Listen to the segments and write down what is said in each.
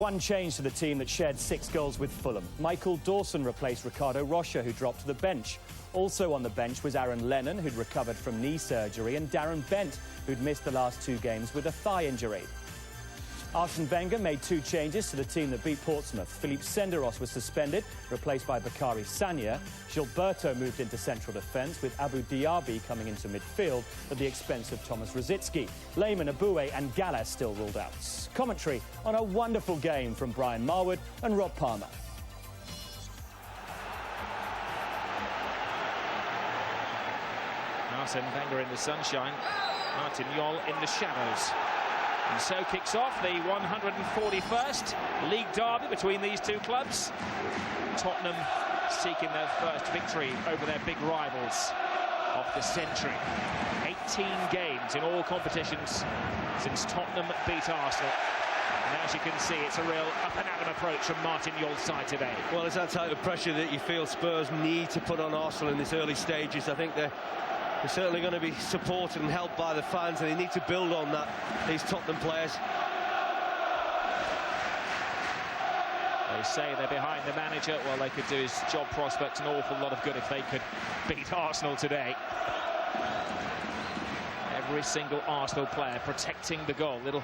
One change to the team that shared 6 goals with Fulham. Michael Dawson replaced Ricardo Rocha, who dropped to the bench. Also on the bench was Aaron Lennon, who'd recovered from knee surgery, and Darren Bent, who'd missed the last 2 games with a thigh injury. Arsene Wenger made 2 changes to the team that beat Portsmouth. Philippe Senderos was suspended, replaced by Bakary Sagna. Gilberto moved into central defence, with Abu Diaby coming into midfield at the expense of Thomas Rosicky. Lehmann, Aboué and Gallas still ruled out. Commentary on a wonderful game from Brian Marwood and Rob Palmer. Arsene Wenger in the sunshine, Martin Jol in the shadows. And so kicks off the 141st League derby between these 2 clubs. Tottenham seeking their first victory over their big rivals of the century. 18 games in all competitions since Tottenham beat Arsenal. And as you can see, it's a real up-and-at approach from Martin Jol's side today. Well, it's that type of pressure that you feel Spurs need to put on Arsenal in these early stages. I think they're certainly going to be supported and helped by the fans, and they need to build on that, these Tottenham players. They say they're behind the manager. Well, they could do his job prospects an awful lot of good if they could beat Arsenal today. Every single Arsenal player protecting the goal. Little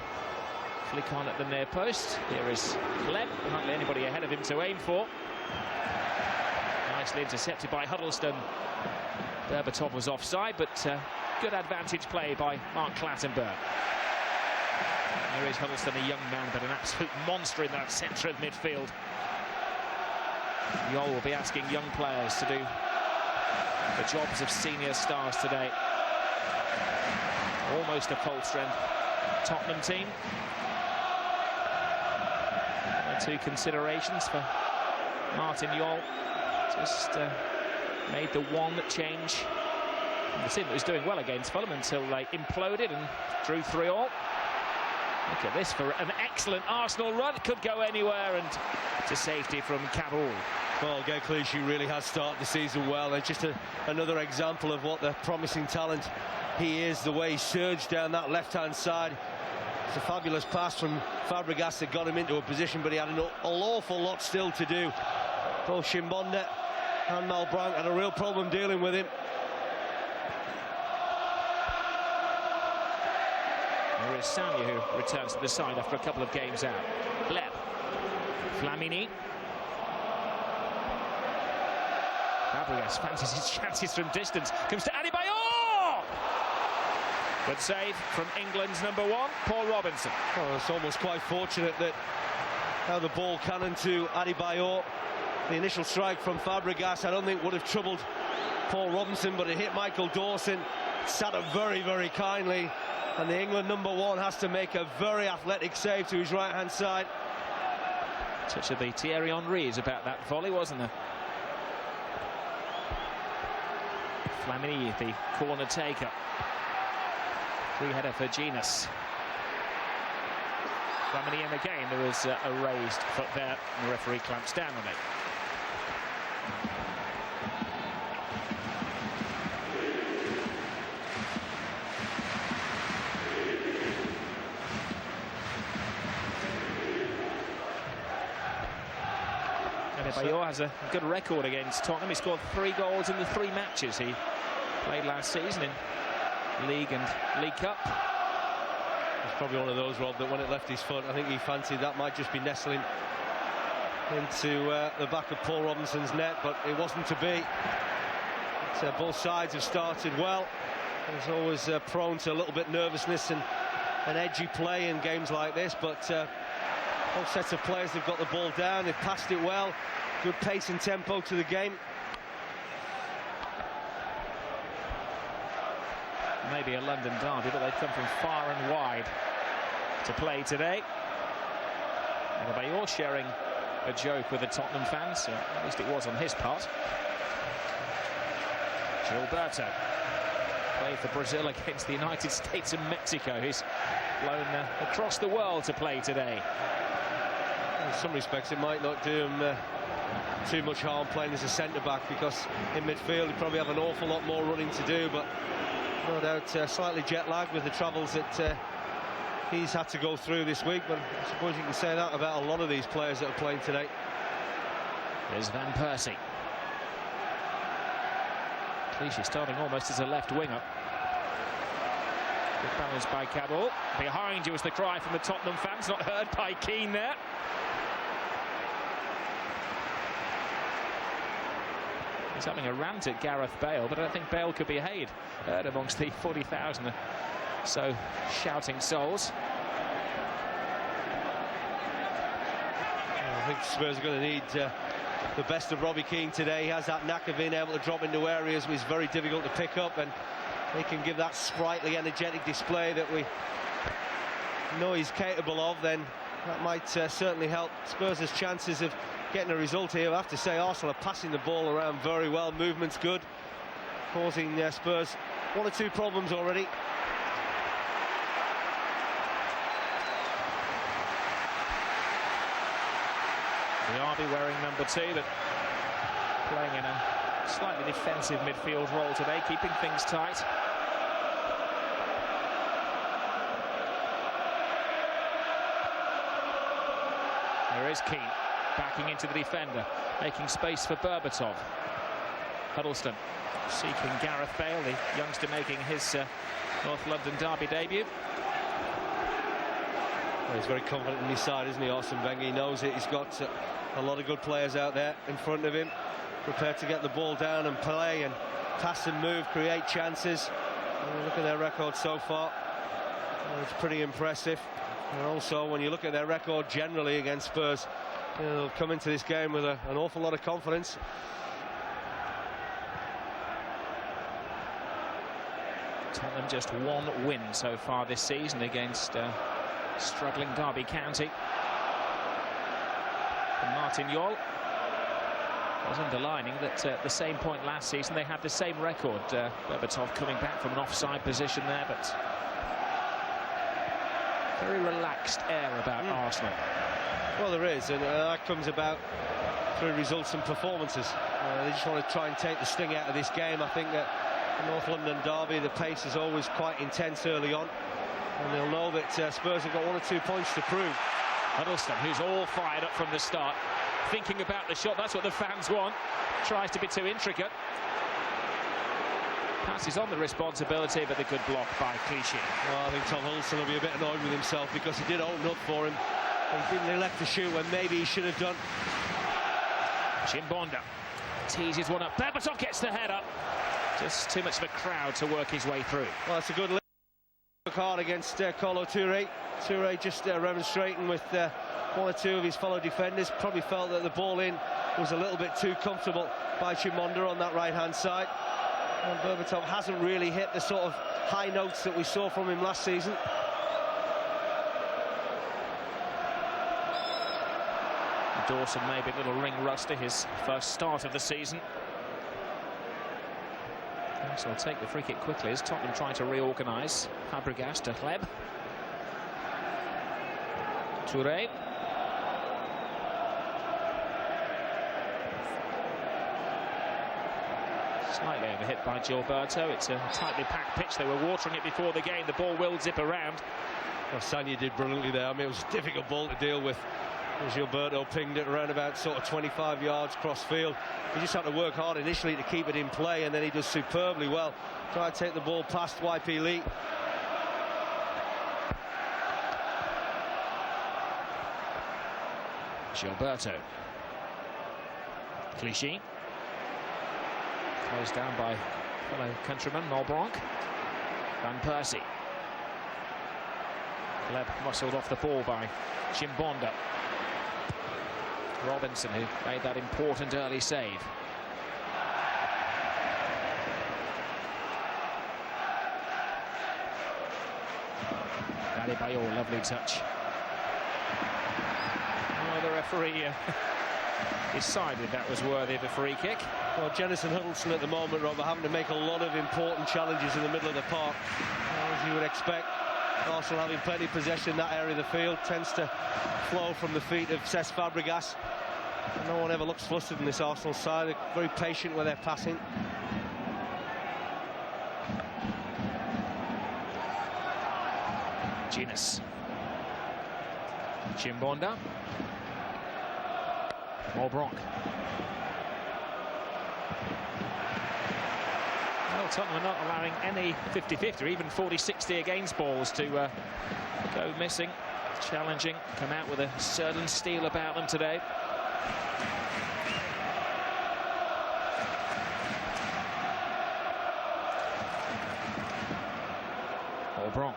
flick on at the near post. Here is Gleb. Hardly anybody ahead of him to aim for. Nicely intercepted by Huddleston. Berbatov was offside, but good advantage play by Mark Clattenburg. Here is Huddleston, a young man, but an absolute monster in that centre of midfield. Jol will be asking young players to do the jobs of senior stars today. Almost a full-strength Tottenham team. 2 considerations for Martin Jol. Just made the one change. The team that was doing well against Fulham until they imploded and drew 3-3. Look at this for an excellent Arsenal run. It could go anywhere, and to safety from Kabul. Well, Geklici really has started the season well, and just another example of what the promising talent he is, the way he surged down that left-hand side. It's a fabulous pass from Fabregas that got him into a position, but he had an awful lot still to do. Both Chimbonda and Malbranc had a real problem dealing with him. There is Sagna, who returns to the side after a couple of games out. Gleb. Flamini. Fabregas fancies his chances from distance. Comes to Adebayor! Good save from England's #1, Paul Robinson. Oh, it's almost quite fortunate that how the ball cannoned to Adebayor. The initial strike from Fabregas, I don't think would have troubled Paul Robinson, but it hit Michael Dawson. Sat up very, very kindly. And the England #1 has to make a very athletic save to his right-hand side. Touch of the Thierry Henry's about that volley, wasn't there? Flamini, the corner taker. Free header for Genus. Flamini in again. There was a raised foot there, and the referee clamps down on it. Adebayor has a good record against Tottenham. He scored 3 goals in the 3 matches he played last season in League and League Cup. It's probably one of those, Rob, that when it left his foot, I think he fancied that might just be nestling into the back of Paul Robinson's net, but it wasn't to be. So both sides have started well. There's always prone to a little bit nervousness and an edgy play in games like this, but both sets of players have got the ball down. They've passed it well. Good pace and tempo to the game. Maybe a London derby, but they've come from far and wide to play today. Adebayor sharing a joke with the Tottenham fans, so at least it was on his part. Gilberto played for Brazil against the United States and Mexico. He's flown across the world to play today. In some respects, it might not do him too much harm playing as a centre-back, because in midfield he'd probably have an awful lot more running to do, but no doubt slightly jet lagged with the travels that he's had to go through this week, but I suppose you can say that about a lot of these players that are playing today. There's Van Persie. Clichy starting almost as a left winger. Good balance by Cabot. Behind you was the cry from the Tottenham fans, not heard by Keane there. He's having a rant at Gareth Bale, but I don't think Bale could be heard amongst the 40,000 so shouting souls. I think Spurs are going to need the best of Robbie Keane today. He has that knack of being able to drop into areas which is very difficult to pick up, and he can give that sprightly, energetic display that we know he's capable of. Then that might certainly help Spurs' chances of getting a result here. I have to say Arsenal are passing the ball around very well. Movement's good, causing Spurs one or two problems already. Diaby wearing number 2, but playing in a slightly defensive midfield role today, keeping things tight. There is Keane backing into the defender, making space for Berbatov. Huddleston seeking Gareth Bale, the youngster making his North London derby debut. Well, he's very confident in his side, isn't he, Arsene Wenger? He knows it. He's got a lot of good players out there in front of him, prepared to get the ball down and play and pass and move, create chances. Look at their record so far. It's pretty impressive. And also, when you look at their record generally against Spurs, they'll come into this game with an awful lot of confidence. Tottenham just 1 win so far this season against struggling Derby County. And Martin Jol was underlining that at the same point last season they had the same record. Berbatov coming back from an offside position there, but very relaxed air about Arsenal. Well, there is, and that comes about through results and performances. They just want to try and take the sting out of this game. I think that the North London derby, the pace is always quite intense early on, and they'll know that Spurs have got 1 or 2 points to prove. Huddleston, who's all fired up from the start, thinking about the shot. That's what the fans want. Tries to be too intricate. Passes on the responsibility, but the good block by Clichy. Well, I think Tom Huddleston will be a bit annoyed with himself because he did open up for him. He didn't elect to shoot when maybe he should have done. Chimbonda teases one up. Berbatov gets the head up. Just too much of a crowd to work his way through. Well, it's a good look hard against Kolo Touré. Touré just remonstrating with 1 or 2 of his fellow defenders. Probably felt that the ball in was a little bit too comfortable by Chimbonda on that right-hand side. And Berbatov hasn't really hit the sort of high notes that we saw from him last season. Dawson maybe a little ring rusty, his first start of the season. So I'll take the free kick quickly as Tottenham trying to reorganise. Fabregas to Hleb. Touré. Slightly overhit by Gilberto. It's a tightly packed pitch. They were watering it before the game. The ball will zip around. Well, Sagna did brilliantly there. I mean, it was a difficult ball to deal with. Gilberto pinged it around about sort of 25 yards cross field. He just had to work hard initially to keep it in play, and then he does superbly well. Try to take the ball past YP Lee. Gilberto. Clichy. Closed down by fellow countryman Malbranc. Van Persie. Hleb muscled off the ball by Chimbonda. Robinson, who made that important early save. Adebayor, lovely touch. Well, the referee decided that was worthy of a free kick. Well, Jennison Huddleston at the moment, Rob, are having to make a lot of important challenges in the middle of the park. As you would expect, Arsenal having plenty of possession in that area of the field tends to flow from the feet of Cesc Fabregas. No one ever looks flustered in this Arsenal side. They're very patient with their passing. Genius Chimbonda. Bronk. Well, Tottenham are not allowing any 50-50 or even 40-60 against balls to go missing. Challenging, come out with a certain steel about them today. Bronk.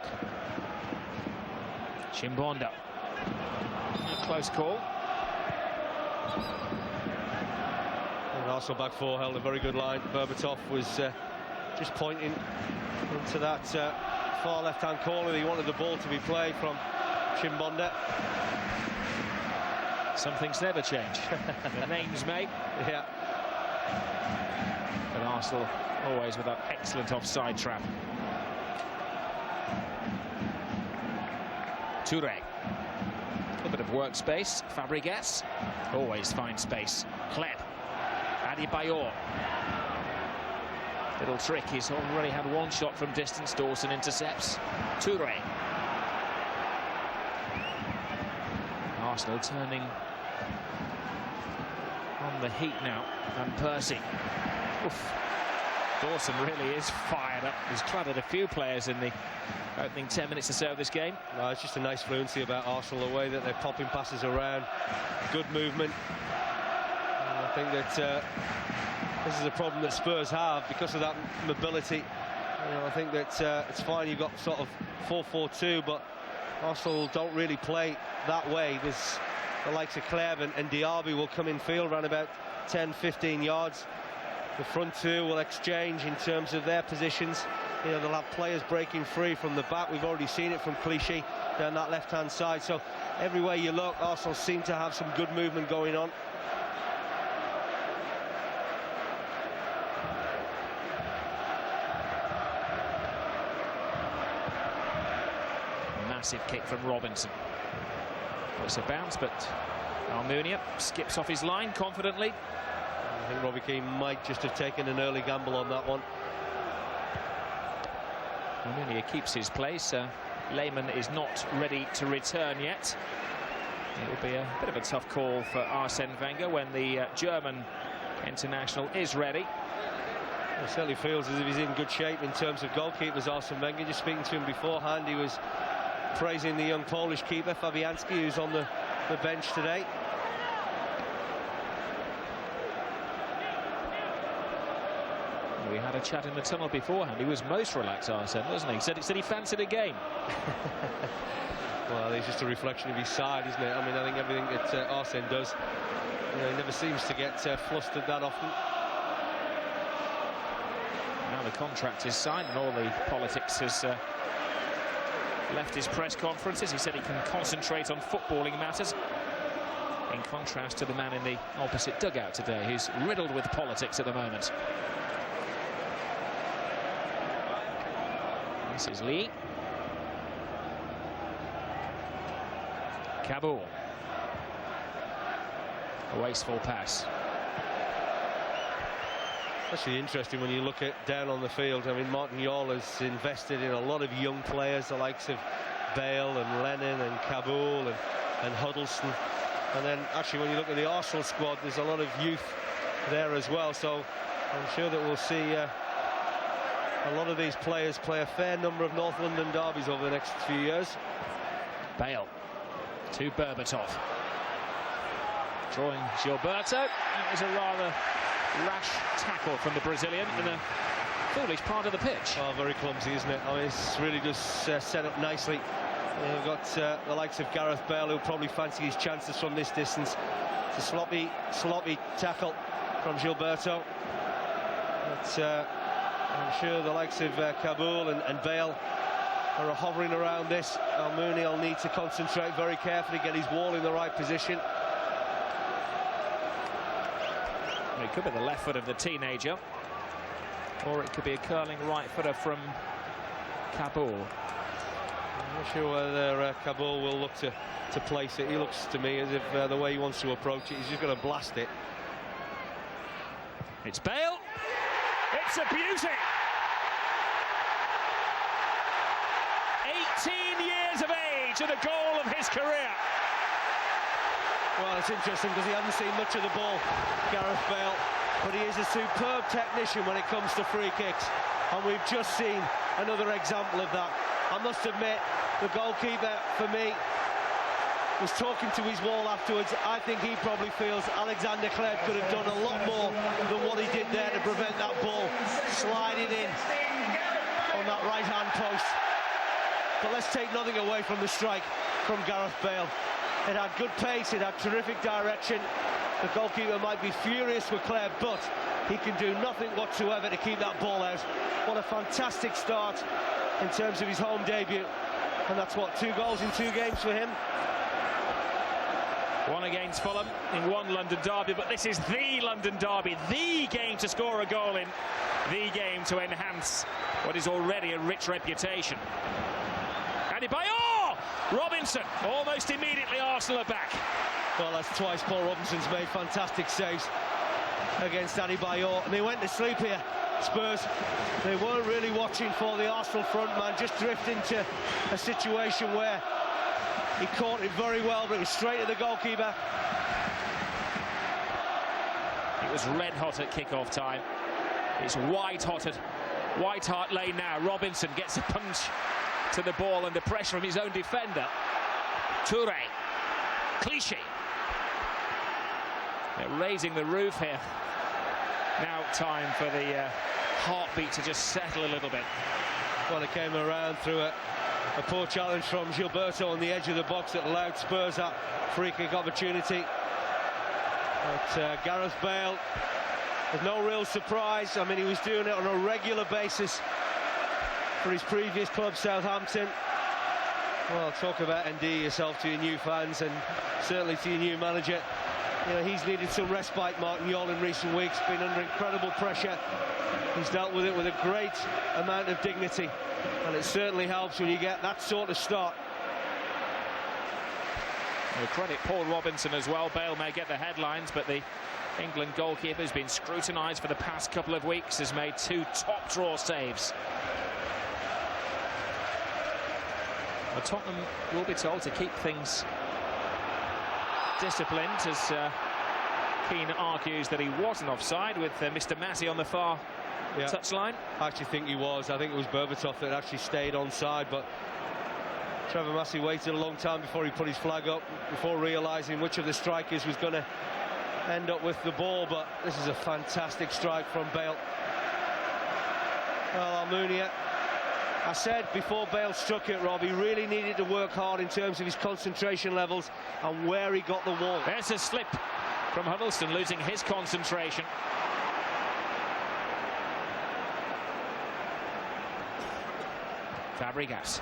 Chimbonda. A close call. And Arsenal back four held a very good line. Berbatov was just pointing into that far left-hand corner. He wanted the ball to be played from Chimbonda. Some things never change. The names may. Yeah. But Arsenal always with that excellent offside trap. Touré. A bit of workspace. Fabregas always finds space. Kleb. Adebayor. Little trick. He's already had one shot from distance. Dawson intercepts. Touré. Arsenal turning on the heat now. And Percy. Oof. Dawson really is fired up. He's clattered a few players in the opening 10 minutes or so of this game. No, it's just a nice fluency about Arsenal, the way that they're popping passes around. Good movement. And I think that this is a problem that Spurs have because of that mobility. You know, I think that it's fine you've got sort of 4-4-2, but Arsenal don't really play that way. There's the likes of Kleb and Diaby will come in field around about 10-15 yards. The front two will exchange in terms of their positions. You know, they'll have players breaking free from the back. We've already seen it from Clichy down that left-hand side. So everywhere you look, Arsenal seem to have some good movement going on. Massive kick from Robinson. Well, it's a bounce, but Almunia skips off his line confidently. I think Robbie Keane might just have taken an early gamble on that one. Almunia keeps his place. Lehmann is not ready to return yet. It will be a bit of a tough call for Arsene Wenger when the German international is ready. It certainly feels as if he's in good shape in terms of goalkeepers, Arsene Wenger. Just speaking to him beforehand, he was praising the young Polish keeper, Fabianski, who's on the bench today. We had a chat in the tunnel beforehand. He was most relaxed, Arsene, wasn't he? He said he fancied a game. Well, it's just a reflection of his side, isn't it? I mean, I think everything that Arsene does, you know, he never seems to get flustered that often. Now the contract is signed and all the politics has left his press conferences. He said he can concentrate on footballing matters, in contrast to the man in the opposite dugout today, who's riddled with politics at the moment. This is Lee. Kabul. A wasteful pass. Actually interesting when you look at down on the field. I mean, Martin Jol has invested in a lot of young players, the likes of Bale and Lennon and Kabul and Huddleston. And then actually when you look at the Arsenal squad, there's a lot of youth there as well. So I'm sure that we'll see a lot of these players play a fair number of North London derbies over the next few years. Bale to Berbatov. Drawing Gilberto. It was a rather rash tackle from the Brazilian in a foolish part of the pitch. Oh, very clumsy, isn't it? I mean, it's really just set up nicely. We've got the likes of Gareth Bale, who'll probably fancy his chances from this distance. It's a sloppy tackle from Gilberto. But I'm sure the likes of Kabul and Bale are hovering around this. Almunia will need to concentrate very carefully, get his wall in the right position. It could be the left foot of the teenager, or it could be a curling right footer from Kabul. I'm not sure whether Kabul will look to place it. He looks to me as if the way he wants to approach it, he's just going to blast it. It's Bale. It's a beauty. 18 years of age and a goal of his career. Well, it's interesting because he hasn't seen much of the ball, Gareth Bale, but he is a superb technician when it comes to free kicks, and we've just seen another example of that. I must admit, the goalkeeper, for me, was talking to his wall afterwards. I think he probably feels Alexander Kleb could have done a lot more than what he did there to prevent that ball sliding in on that right-hand post. But let's take nothing away from the strike from Gareth Bale. It had good pace, it had terrific direction. The goalkeeper might be furious with Kleb, but he can do nothing whatsoever to keep that ball out. What a fantastic start in terms of his home debut. And that's what, 2 goals in 2 games for him? One against Fulham in one London derby, but this is the London derby, the game to score a goal in, the game to enhance what is already a rich reputation. Adebayor! Robinson, almost immediately Arsenal are back. Well, that's twice Paul Robinson's made fantastic saves against Adebayor, and they went to sleep here, Spurs. They weren't really watching for the Arsenal front man, just drift into a situation where he caught it very well, but it was straight at the goalkeeper. It was red hot at kick-off time. It's white hot at White Hart Lane now. Robinson gets a punch to the ball under pressure from his own defender. Toure. Clichy. They're raising the roof here. Now time for the heartbeat to just settle a little bit. Well, it came around through a poor challenge from Gilberto on the edge of the box that allowed Spurs that free kick opportunity. But Gareth Bale, with no real surprise. I mean, he was doing it on a regular basis for his previous club, Southampton. Well, talk about endear yourself to your new fans and certainly to your new manager. You know, he's needed some respite, Martin Jol, in recent weeks, been under incredible pressure. He's dealt with it with a great amount of dignity, and it certainly helps when you get that sort of start. We'll credit Paul Robinson as well. Bale may get the headlines, but the England goalkeeper has been scrutinised for the past couple of weeks, has made 2 top draw saves. Well, Tottenham will be told to keep things disciplined, as Keane argues that he wasn't offside with Mr. Massey on the far touchline. I actually think he was. I think it was Berbatov that actually stayed onside, but Trevor Massey waited a long time before he put his flag up, before realising which of the strikers was going to end up with the ball. But this is a fantastic strike from Bale. Well, Almunia, I said before Bale struck it, Rob, he really needed to work hard in terms of his concentration levels and where he got the wall. There's a slip from Huddleston, losing his concentration. Fabregas.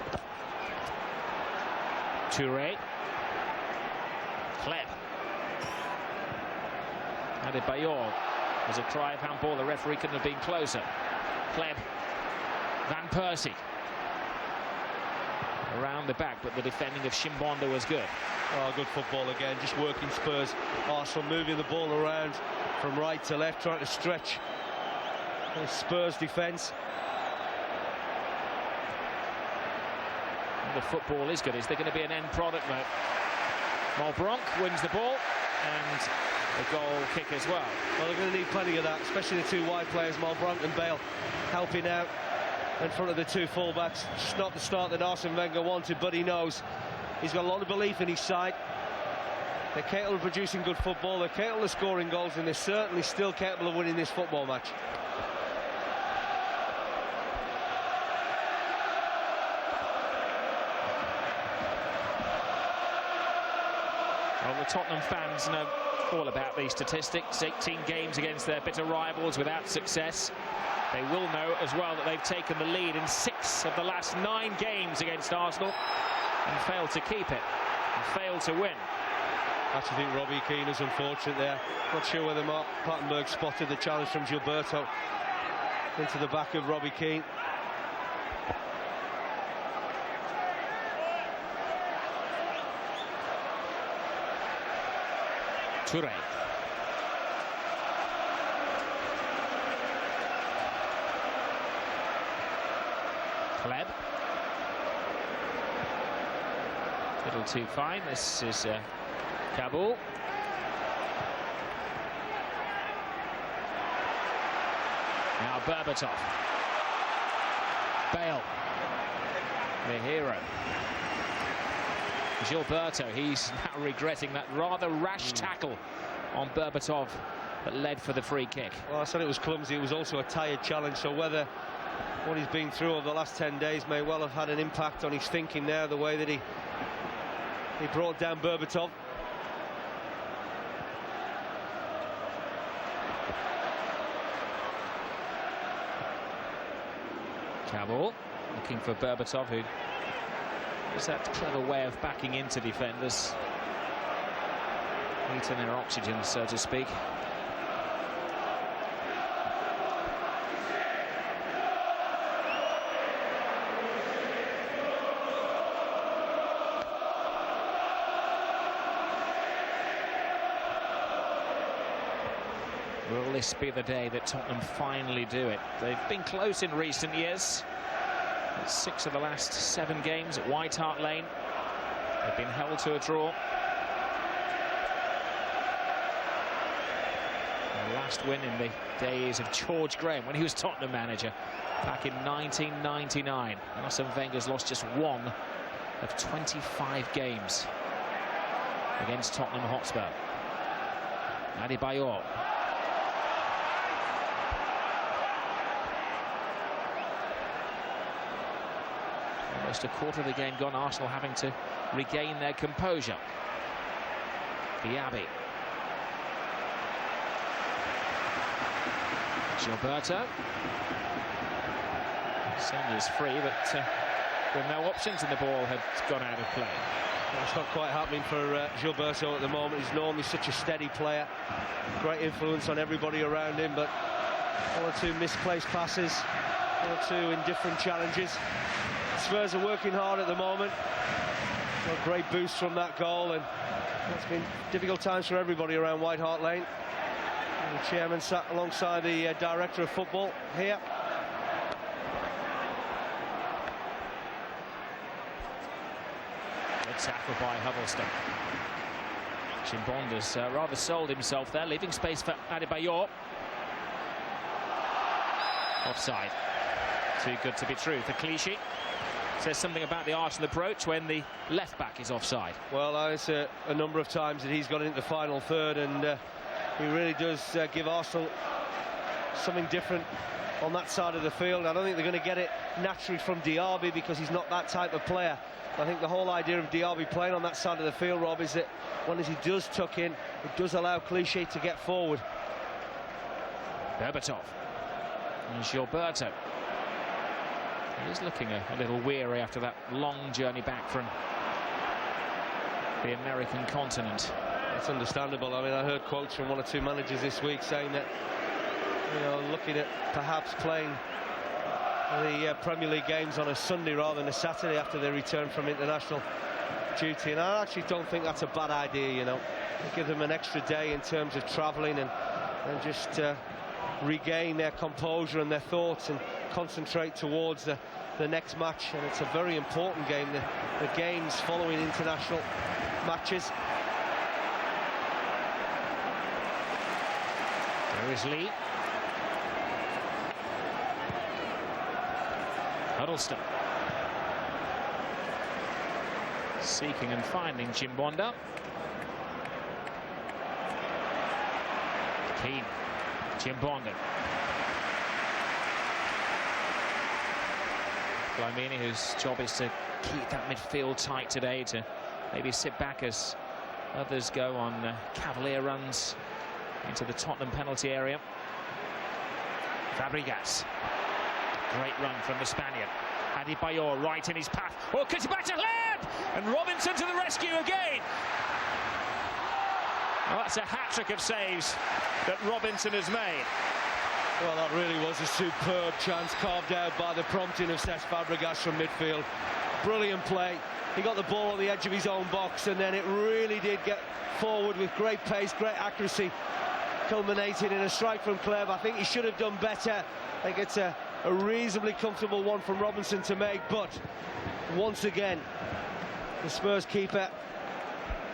Toure. Kleb. Adebayor. Was a cry of handball. The referee couldn't have been closer. Kleb. Van Persie. Around the back, but the defending of Chimbonda was good. Oh, good football again, just working Spurs. Arsenal moving the ball around from right to left, trying to stretch the Spurs defence. The football is good. Is there going to be an end product, though? Malbranc wins the ball, and a goal kick as well. Well, they're going to need plenty of that, especially the 2 wide players, Malbranc and Bale, helping out in front of the 2 fullbacks. Just not the start that Arsene Wenger wanted, but he knows he's got a lot of belief in his side. They're capable of producing good football, they're capable of scoring goals, and they're certainly still capable of winning this football match. Well, the Tottenham fans know all about these statistics. 18 games against their bitter rivals without success. They will know as well that they've taken the lead in 6 of the last 9 games against Arsenal and failed to keep it and failed to win. I actually think Robbie Keane is unfortunate there. Not sure whether Mark Plattenberg spotted the challenge from Gilberto into the back of Robbie Keane. Toure. Kleb. Little too fine. This is Kabul. Now Berbatov. Bale, the hero. Gilberto, he's now regretting that rather rash tackle on Berbatov that led for the free kick. Well, I said it was clumsy. It was also a tired challenge, so whether what he's been through over the last 10 days may well have had an impact on his thinking now, the way that he brought down Berbatov. Cavill looking for Berbatov, who has that clever way of backing into defenders, eating their oxygen, so to speak. Will this be the day that Tottenham finally do it? They've been close in recent years. 6 of the last 7 games at White Hart Lane. They've been held to a draw. The last win in the days of George Graham when he was Tottenham manager back in 1999. Arsene Wenger's lost just 1 of 25 games against Tottenham Hotspur. Adebayor. Almost a quarter of the game gone, Arsenal having to regain their composure. Diaby. Gilberto. Senior's free, but with no options, and the ball had gone out of play. Well, it's not quite happening for Gilberto at the moment. He's normally such a steady player, great influence on everybody around him, but 1 or 2 misplaced passes, 1 or 2 indifferent challenges. Spurs are working hard at the moment. Got a great boost from that goal, and it's been difficult times for everybody around White Hart Lane. And the chairman sat alongside the director of football here. Good tackle by Huddleston. Chimbonda's rather sold himself there, leaving space for Adebayor. Offside. Too good to be true for Clichy. Says something about the Arsenal approach when the left-back is offside. Well, it's a number of times that he's got into the final third, and he really does give Arsenal something different on that side of the field. I don't think they're going to get it naturally from Diaby because he's not that type of player. I think the whole idea of Diaby playing on that side of the field, Rob, is that when he does tuck in, it does allow Clichy to get forward. Berbatov. And Gilberto. He's looking a little weary after that long journey back from the American continent. That's understandable. I mean, I heard quotes from 1 or 2 managers this week saying that, you know, looking at perhaps playing the Premier League games on a Sunday rather than a Saturday after they return from international duty. And I actually don't think that's a bad idea, you know. Give them an extra day in terms of travelling and just regain their composure and their thoughts and concentrate towards the next match. And it's a very important game, the games following international matches. There is Lee. Huddleston. Seeking and finding Chimbonda. Keane. Chimbonda. Flamini, whose job is to keep that midfield tight today, to maybe sit back as others go on cavalier runs into the Tottenham penalty area. Fabregas. Great run from the Spaniard. Adebayor right in his path. Oh, cuts it back to Laird! And Robinson to the rescue again. Well, that's a hat-trick of saves that Robinson has made. Well, that really was a superb chance carved out by the prompting of Cesc Fabregas from midfield. Brilliant play. He got the ball on the edge of his own box, and then it really did get forward with great pace, great accuracy, culminating in a strike from Clev. I think he should have done better. I think it's a reasonably comfortable one from Robinson to make, but once again, the Spurs keeper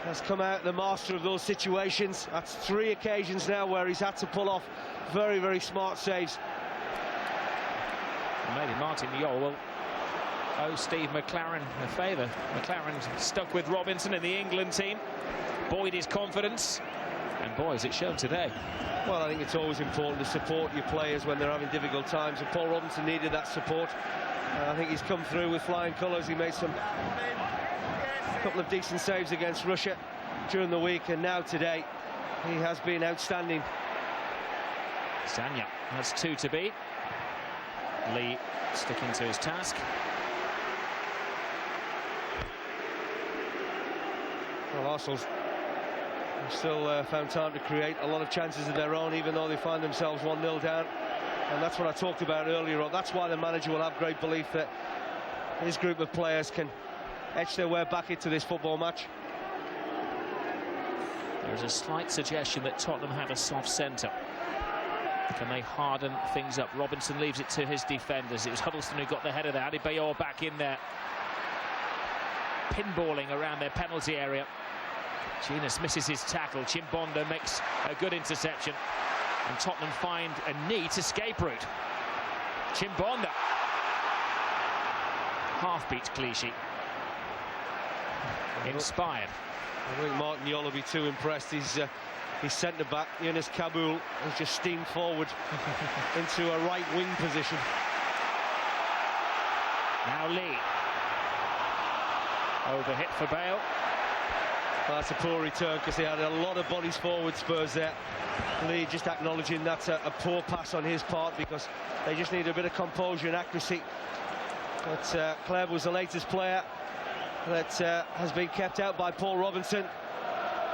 has come out the master of those situations. That's 3 occasions now where he's had to pull off very, very smart saves. Maybe Martin Yole will owe Steve McLaren a favour. McLaren stuck with Robinson in the England team, buoyed his confidence, and boy, has it shown today. Well, I think it's always important to support your players when they're having difficult times, and Paul Robinson needed that support. I think he's come through with flying colours. He made a couple of decent saves against Russia during the week, and now today he has been outstanding. Sanya has 2 to beat. Lee sticking to his task. Well, Arsenal's still found time to create a lot of chances of their own, even though they find themselves 1-0 down. And that's what I talked about earlier on. That's why the manager will have great belief that his group of players can etch their way back into this football match. There's a slight suggestion that Tottenham have a soft centre. Can they harden things up? Robinson leaves it to his defenders. It was Huddleston who got the header there. Adebayor back in there, pinballing around their penalty area. Genius misses his tackle. Chimbonda makes a good interception, and Tottenham find a neat escape route. Chimbonda, half-beat Clichy, inspired. I think Martin Yole will be too impressed. He's centre-back, Yunus Kabul, has just steamed forward into a right-wing position. Now Lee. Overhit for Bale. Well, that's a poor return because they had a lot of bodies forward, Spurs there. Lee just acknowledging that's a poor pass on his part, because they just need a bit of composure and accuracy. But Clare was the latest player that has been kept out by Paul Robinson.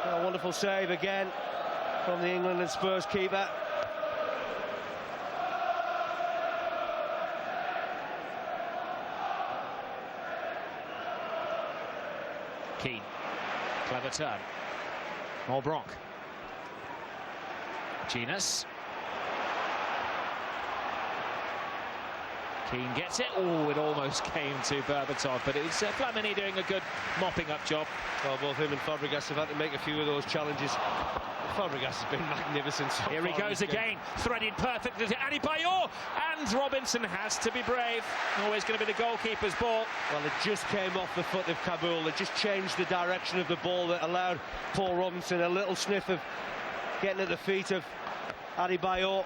A wonderful save again from the England and Spurs keeper. Keane, clever turn. Malbranc. Genius. Keane gets it. Oh, it almost came to Berbatov, but it's Flamini doing a good mopping-up job. Well, both him and Fabregas have had to make a few of those challenges. Fabregas has been magnificent so Here he goes again, threaded perfectly to Adebayor, and Robinson has to be brave. Always going to be the goalkeeper's ball. Well, it just came off the foot of Kabul. It just changed the direction of the ball that allowed Paul Robinson a little sniff of getting at the feet of Adebayor.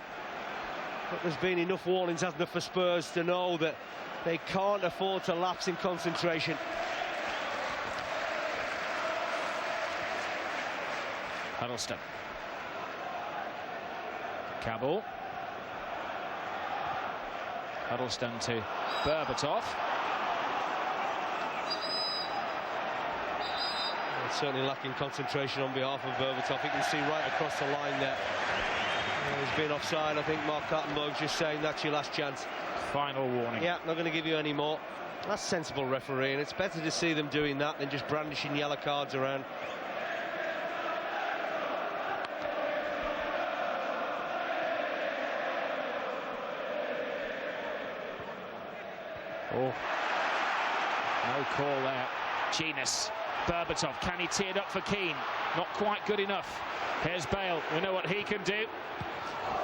But there's been enough warnings, hasn't there, for Spurs to know that they can't afford to lapse in concentration. Huddleston. Kabul. Huddleston to Berbatov. It's certainly lacking concentration on behalf of Berbatov. You can see right across the line there. He's been offside. I think Mark Kattenberg's just saying that's your last chance. Final warning. Yeah, not going to give you any more. That's sensible refereeing. It's better to see them doing that than just brandishing yellow cards around. Oh, no call there. Genius. Berbatov, can he tee it up for Keane? Not quite good enough. Here's Bale. We know what he can do.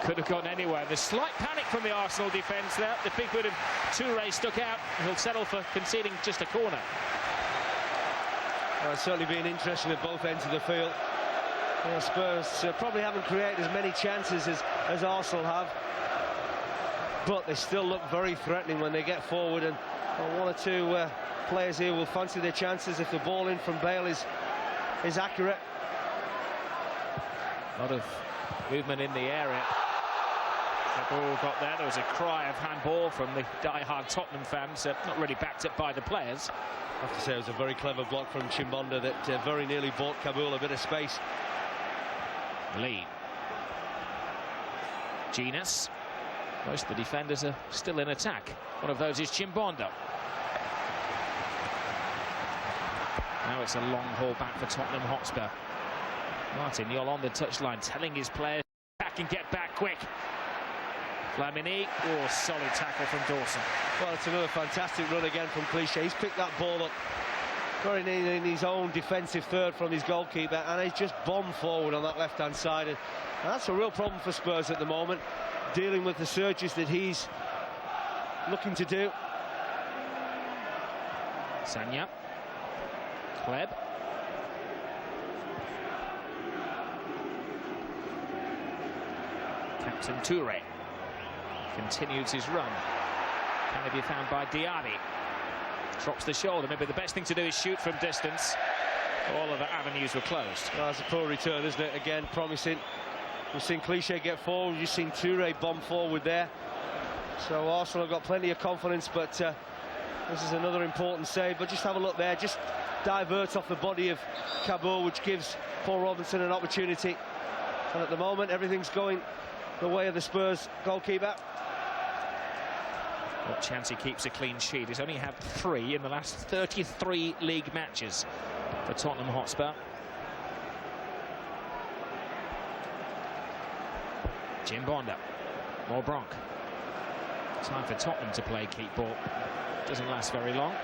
Could have gone anywhere. There's slight panic from the Arsenal defence there. The big boot of Toure stuck out. He'll settle for conceding just a corner. Well, it's certainly been interesting at both ends of the field. Spurs probably haven't created as many chances as Arsenal have, but they still look very threatening when they get forward, and one or two players here will fancy their chances if the ball in from Bale is accurate. A lot of movement in the area. The ball got there. There was a cry of handball from the die-hard Tottenham fans, not really backed up by the players. I have to say it was a very clever block from Chimbonda that very nearly bought Kabul a bit of space. Lee. Genius. Most of the defenders are still in attack. One of those is Chimbonda. Now it's a long haul back for Tottenham Hotspur. Martin Yole on the touchline, telling his players back and get back quick. Flamini. Oh, solid tackle from Dawson. Well, it's another fantastic run again from Clichy. He's picked that ball up very nearly in his own defensive third from his goalkeeper, and he's just bombed forward on that left-hand side. And that's a real problem for Spurs at the moment, dealing with the surges that he's looking to do. Sanya. Kleb. Captain Toure continues his run. Can he be found by Diaby? Drops the shoulder. Maybe the best thing to do is shoot from distance. All other avenues were closed. Well, that's a poor return, isn't it? Again, promising. We've seen Cliché get forward. You've seen Toure bomb forward there. So Arsenal have got plenty of confidence, but this is another important save. But just have a look there. Just diverts off the body of Kabul, which gives Paul Robinson an opportunity. And at the moment, everything's going the way of the Spurs goalkeeper. What chance he keeps a clean sheet? He's only had 3 in the last 33 league matches for Tottenham Hotspur. Chimbonda. More Bronk. Time for Tottenham to play keep ball. Doesn't last very long.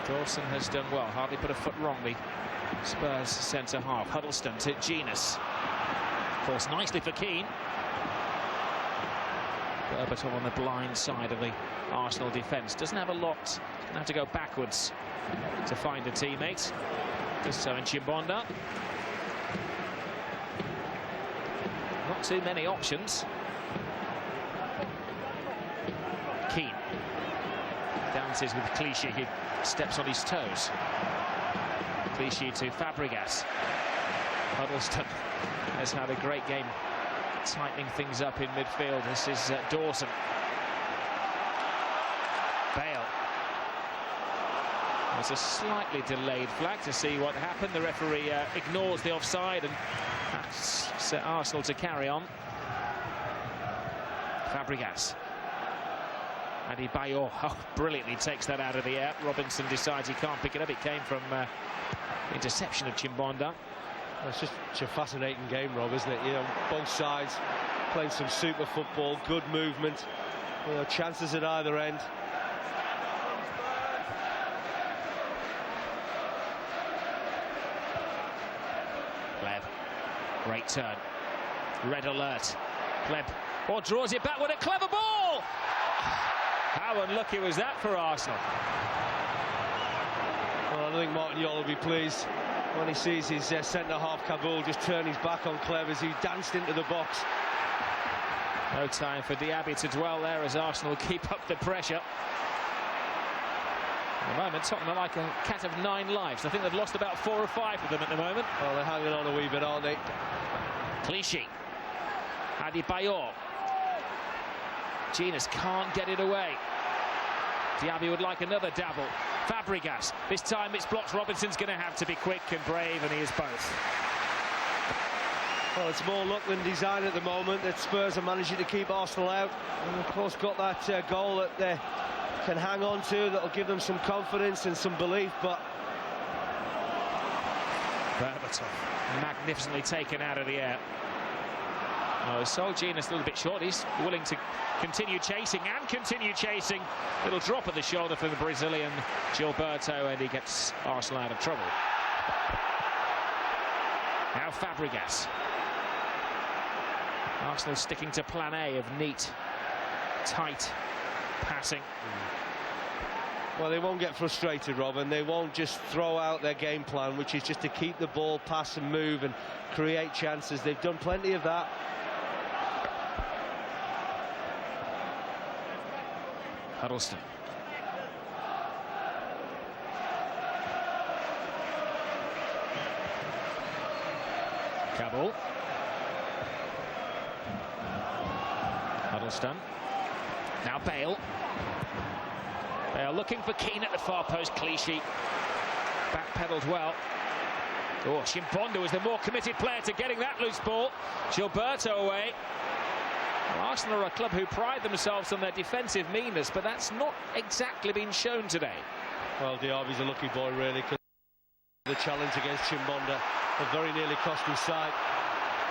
Dawson has done well, hardly put a foot wrong, the Spurs centre-half. Huddleston to Genus. Of course, nicely for Keane. Berbatov on the blind side of the Arsenal defence. Doesn't have a lot, doesn't have to go backwards to find a teammate. Does so in Chimbonda. Not too many options. Keane. Dances with Clichy, he steps on his toes. Clichy to Fabregas. Huddleston has had a great game tightening things up in midfield. This is Dawson. Bale. There's a slightly delayed flag to see what happened. The referee ignores the offside, and that's set Arsenal to carry on. Fabregas. Adebayor, oh, brilliantly takes that out of the air. Robinson decides he can't pick it up. It came from interception of Chimbonda. Well, it's just a fascinating game, Rob, isn't it? You know, both sides playing some super football, good movement, you know, chances at either end. Kleb, great turn. Red alert. Kleb, or draws it back with a clever ball. How unlucky was that for Arsenal? Well, I think Martin Yol will be pleased when he sees his centre-half Kabul just turn his back on Kleb as he danced into the box. No time for Diaby to dwell there as Arsenal keep up the pressure. At the moment, Tottenham are like a cat of 9 lives. I think they've lost about 4 or 5 of them at the moment. Well, they're hanging on a wee bit, aren't they? Clichy. Adebayor. Genus can't get it away. Diaby would like another dabble. Fabregas. This time it's blocked. Robinson's going to have to be quick and brave, and he is both. Well, it's more luck than design at the moment that Spurs are managing to keep Arsenal out. And of course got that goal that they can hang on to, that'll give them some confidence and some belief, but... Berbatov magnificently taken out of the air. Oh, so Genus a little bit short. He's willing to continue chasing and continue chasing. Little drop of the shoulder from the Brazilian Gilberto, and he gets Arsenal out of trouble. Now Fabregas. Arsenal sticking to plan A of neat, tight passing. Well, they won't get frustrated, Rob, and they won't just throw out their game plan, which is just to keep the ball, pass and move and create chances. They've done plenty of that. Huddleston. Kabul. Huddleston. Now Bale. Bale looking for Keane at the far post. Clichy backpedaled well. Oh, Chimbonda was the more committed player to getting that loose ball. Gilberto away. Well, Arsenal are a club who pride themselves on their defensive meanness, but that's not exactly been shown today. Well, Diaby's a lucky boy, really, because the challenge against Chimbonda had very nearly cost his side.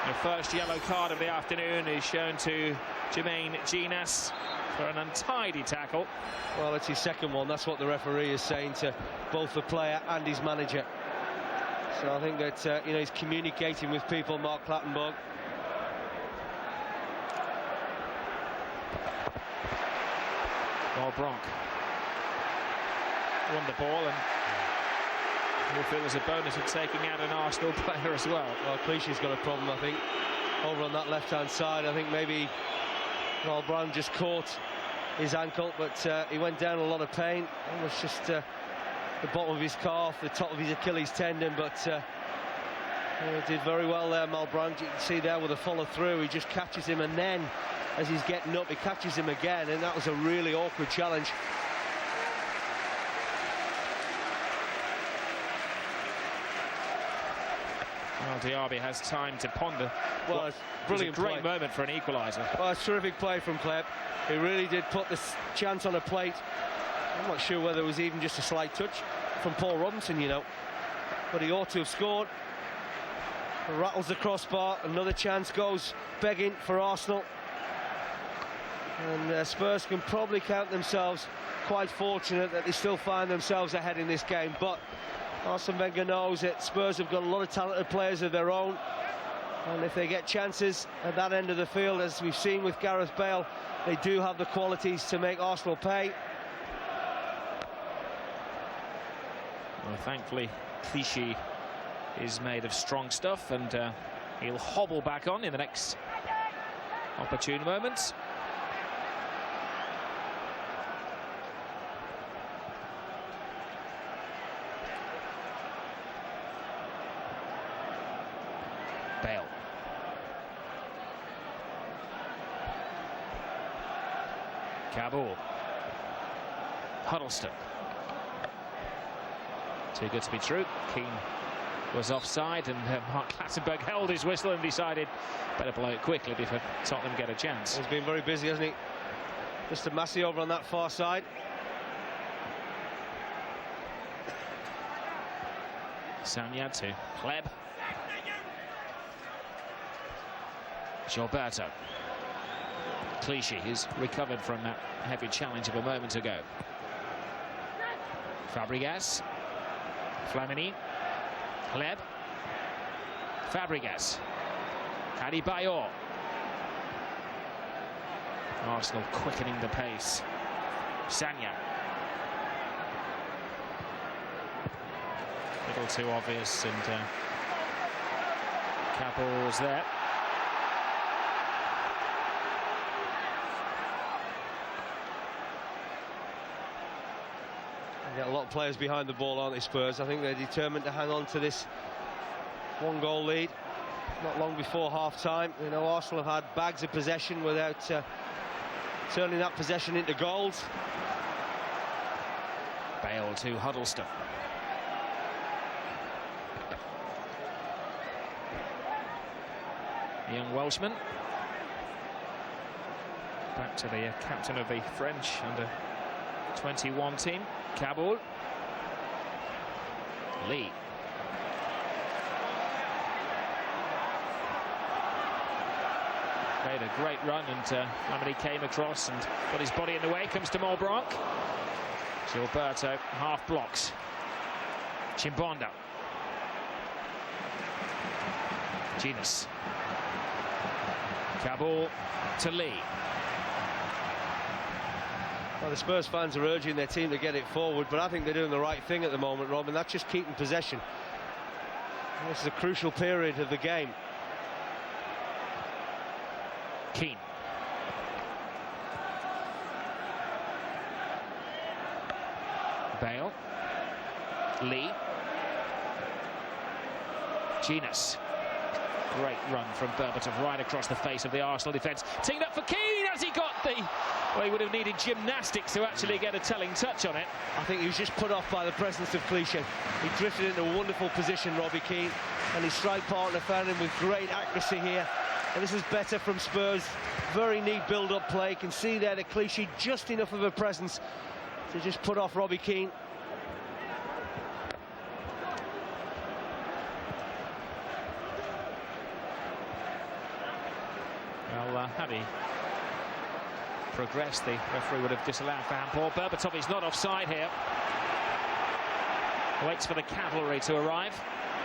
The first yellow card of the afternoon is shown to Jermaine Ginas for an untidy tackle. Well, it's his second one. That's what the referee is saying to both the player and his manager. So I think that he's communicating with people, Mark Clattenburg. Bronk won the ball, and we'll feel there's a bonus of taking out an Arsenal player as well. Well, Clichy's got a problem, I think, over on that left-hand side. I think maybe Brown just caught his ankle, but he went down a lot of pain. Almost just the bottom of his calf, the top of his Achilles tendon, but he did very well there, Malbrandt. You can see there with a follow-through, he just catches him, and then as he's getting up, he catches him again, and that was a really awkward challenge. Well, Diaby has time to ponder. Well, it's brilliant, great moment for an equaliser. Well, it's terrific play from Pleb. He really did put this chance on a plate. I'm not sure whether it was even just a slight touch from Paul Robinson, but he ought to have scored. Rattles the crossbar, another chance goes begging for Arsenal. And Spurs can probably count themselves quite fortunate that they still find themselves ahead in this game. But Arsene Wenger knows that Spurs have got a lot of talented players of their own. And if they get chances at that end of the field, as we've seen with Gareth Bale, they do have the qualities to make Arsenal pay. Well, thankfully, Clichy is made of strong stuff, and he'll hobble back on in the next opportune moments. Bale. Kabul. Huddleston. Too good to be true. Keane was offside, and Mark Clattenburg held his whistle and decided better blow it quickly before Tottenham get a chance. He's been very busy, hasn't he? Mr. Massey over on that far side. Sanyad to Pleb. Gilberto. Clichy is recovered from that heavy challenge of a moment ago. Fabregas. Flamini. Pleb. Fabregas. Adebayor. Arsenal quickening the pace. Sanya. A little too obvious, and Kabul's there. Got a lot of players behind the ball, aren't they, Spurs? I think they're determined to hang on to this one-goal lead. Not long before half-time, Arsenal have had bags of possession without turning that possession into goals. Bale to Huddleston. The young Welshman. Back to the captain of the French under-21 team. Kabul. Lee. Made a great run, and Flamini came across and got his body in the way. Comes to Malbrandt. Gilberto half blocks. Chimbonda. Ginas. Kabul to Lee. Well, the Spurs fans are urging their team to get it forward, but I think they're doing the right thing at the moment, Rob, and that's just keeping possession. This is a crucial period of the game. Keane. Bale. Lee. Ginas. Great run from Berbatov right across the face of the Arsenal defence. Teamed up for Keane as he got well, he would have needed gymnastics to actually get a telling touch on it. I think he was just put off by the presence of Clichy. He drifted into a wonderful position, Robbie Keane, and his strike partner found him with great accuracy here. And this is better from Spurs. Very neat build-up play. You can see there that Clichy just enough of a presence to just put off Robbie Keane. had he progressed, the referee would have disallowed for handball. Berbatov is not offside here. Waits for the cavalry to arrive.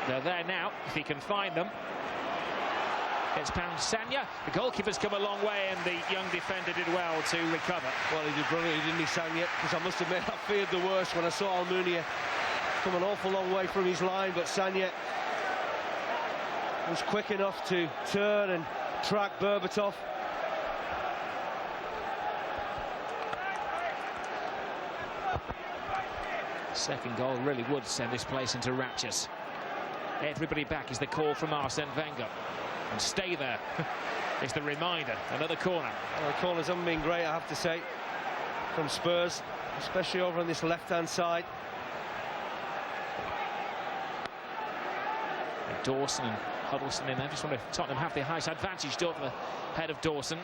They're there now, if he can find them. Gets past Sanya. The goalkeeper's come a long way, and the young defender did well to recover. Well, he did brilliantly, didn't he, Sanya? Because I must admit, I feared the worst when I saw Almunia come an awful long way from his line, but Sanya was quick enough to turn and track Berbatov. Second goal really would send this place into raptures. Everybody back is the call from Arsene Wenger. And stay there is the reminder. Another corner. Well, the corners haven't been great, I have to say, from Spurs, especially over on this left-hand side. And Dawson and Huddleston in there. Just wonder if Tottenham have the highest advantage to the head of Dawson.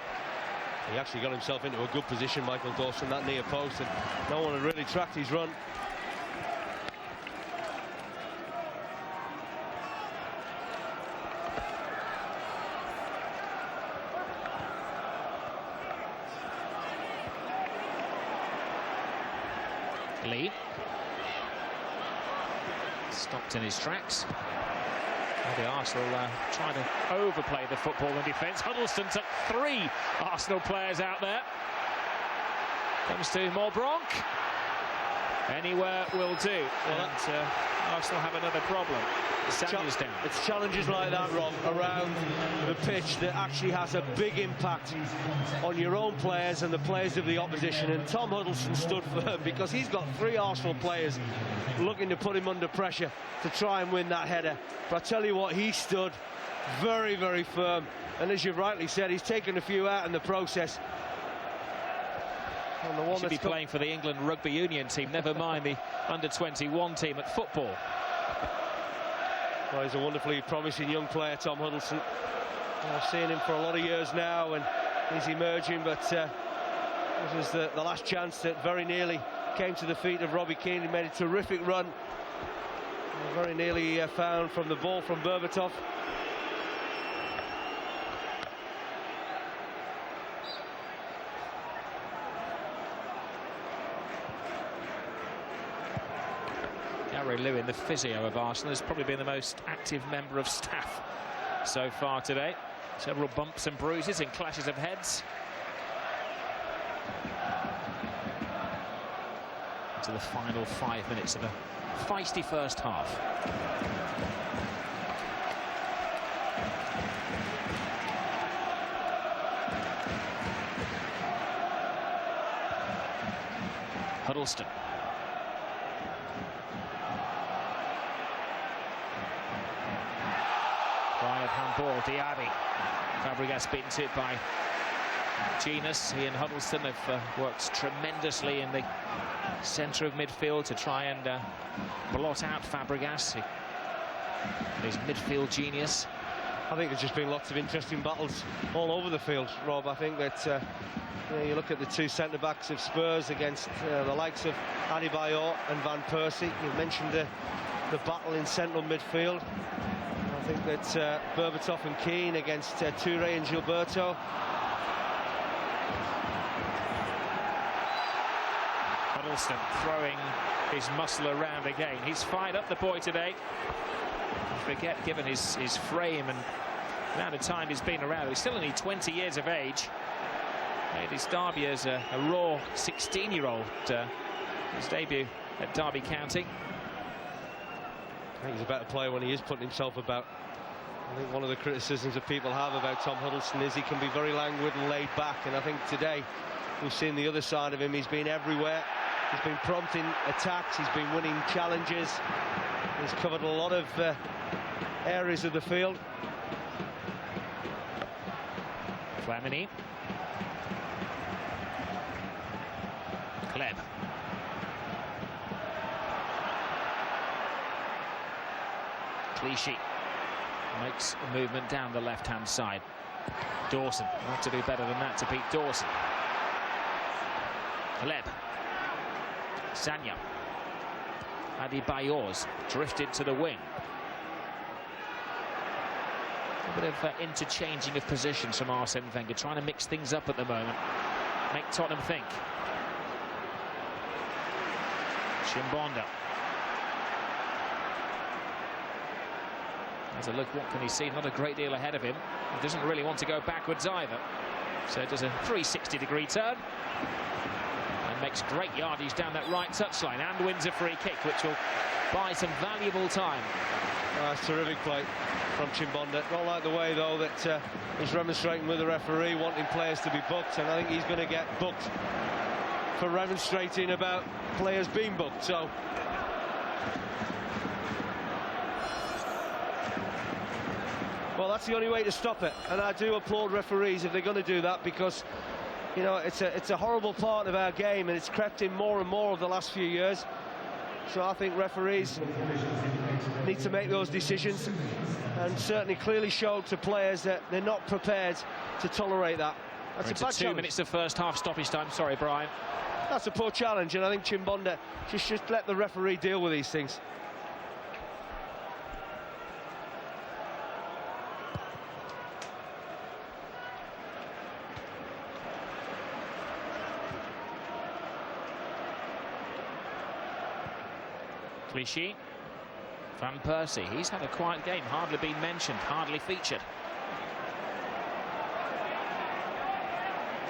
He actually got himself into a good position, Michael Dawson, that near post, and no one had really tracked his run. Lee stopped in his tracks. The Arsenal trying to overplay the football in defence. Huddleston took 3 Arsenal players out there. Comes to Morbronk. Anywhere will do. Well, and Arsenal have another problem. Sanya's down. It's challenges like that, Rob, around the pitch that actually has a big impact on your own players and the players of the opposition. And Tom Huddleston stood firm because he's got 3 Arsenal players looking to put him under pressure to try and win that header. But I tell you what, he stood very, very firm. And as you've rightly said, he's taken a few out in the process. And the one should be playing for the England Rugby Union team, never mind the under-21 team at football. Well, he's a wonderfully promising young player, Tom Huddleston. I've seen him for a lot of years now, and he's emerging, but this was the last chance that very nearly came to the feet of Robbie Keane. He made a terrific run. Very nearly found from the ball from Berbatov. Gary Lewin, the physio of Arsenal, has probably been the most active member of staff so far today. Several bumps and bruises in clashes of heads. To the final 5 minutes of a feisty first half. Huddleston. Quiet handball, Diaby. Fabregas beaten to it by Genus. He and Huddleston have worked tremendously in the centre of midfield to try and blot out Fabregas, his midfield genius. I think there's just been lots of interesting battles all over the field, Rob. I think that you look at the 2 centre-backs of Spurs against the likes of Adebayor and Van Persie. You mentioned the battle in central midfield. I think that Berbatov and Keane against Touré and Gilberto. Huddleston throwing his muscle around again. He's fired up, the boy, today. Forget, given his frame and the amount of time he's been around. He's still only 20 years of age. Made his debut as a raw 16-year-old. His debut at Derby County. I think he's a better player when he is putting himself about. I think one of the criticisms that people have about Tom Huddleston is he can be very languid and laid back, and I think today we've seen the other side of him. He's been everywhere. He's been prompting attacks. He's been winning challenges. He's covered a lot of areas of the field. Flamini. Kleb. Clichy makes a movement down the left-hand side. Dawson, have to do better than that to beat Dawson. Kleb. Sanya. Adebayor's drifted to the wing. A bit of interchanging of positions from Arsene Wenger, trying to mix things up at the moment, make Tottenham think. Chimbonda. Has a look, what can he see? Not a great deal ahead of him. He doesn't really want to go backwards either. So does a 360-degree turn. And makes great yardage down that right touchline and wins a free kick, which will buy some valuable time. That's terrific play from Chimbonda. Not like the way, though, that he's remonstrating with the referee, wanting players to be booked, and I think he's going to get booked for remonstrating about players being booked. So well, that's the only way to stop it, and I do applaud referees if they're going to do that, because you know it's a horrible part of our game, and it's crept in more and more over the last few years. So I think referees need to make those decisions, and certainly clearly showed to players that they're not prepared to tolerate that. That's a bad 2 minutes of first half stoppage time. Sorry, Brian. That's a poor challenge, and I think Chimbonda just let the referee deal with these things. Clichy. Van Persie, he's had a quiet game, hardly been mentioned, hardly featured.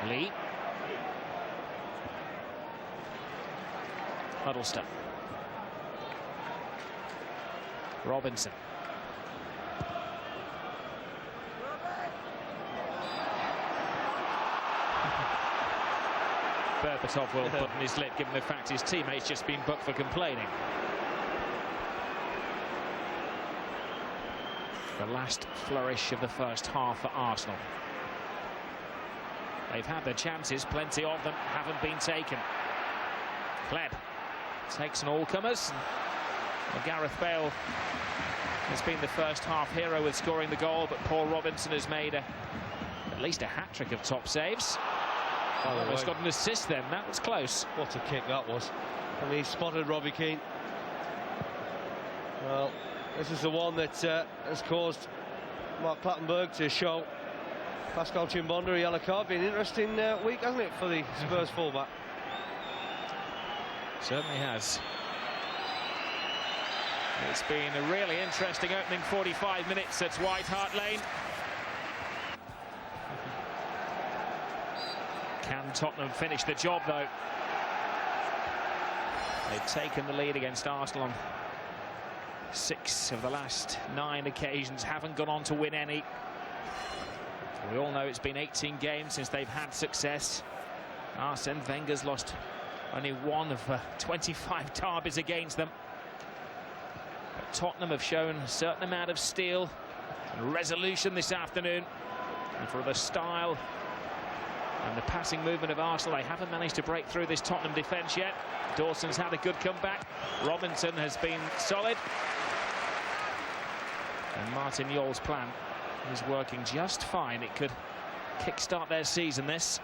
Lee. Huddleston. Robinson. Berbatov will button his lip, given the fact his teammate's just been booked for complaining. The last flourish of the first half for Arsenal. They've had their chances, plenty of them haven't been taken. Kleb takes an all-comers. Well, Gareth Bale has been the first half hero with scoring the goal, but Paul Robinson has made at least a hat-trick of top saves. Almost got an assist then, that was close. What a kick that was. I mean, he spotted Robbie Keane. Well, this is the one that has caused Mark Clattenburg to show Pascal Chimbonda a yellow card. Been an interesting week, hasn't it, for the Spurs fullback? Certainly has. It's been a really interesting opening 45 minutes at White Hart Lane. Can Tottenham finish the job, though? They've taken the lead against Arsenal on 6 of the last 9 occasions, haven't gone on to win any. We all know it's been 18 games since they've had success. Arsene Wenger's lost only 1 of 25 derbies against them. But Tottenham have shown a certain amount of steel and resolution this afternoon. And for the style and the passing movement of Arsenal, they haven't managed to break through this Tottenham defence yet. Dawson's had a good comeback. Robinson has been solid. And Martin Jol's plan is working just fine. It could kickstart their season, this.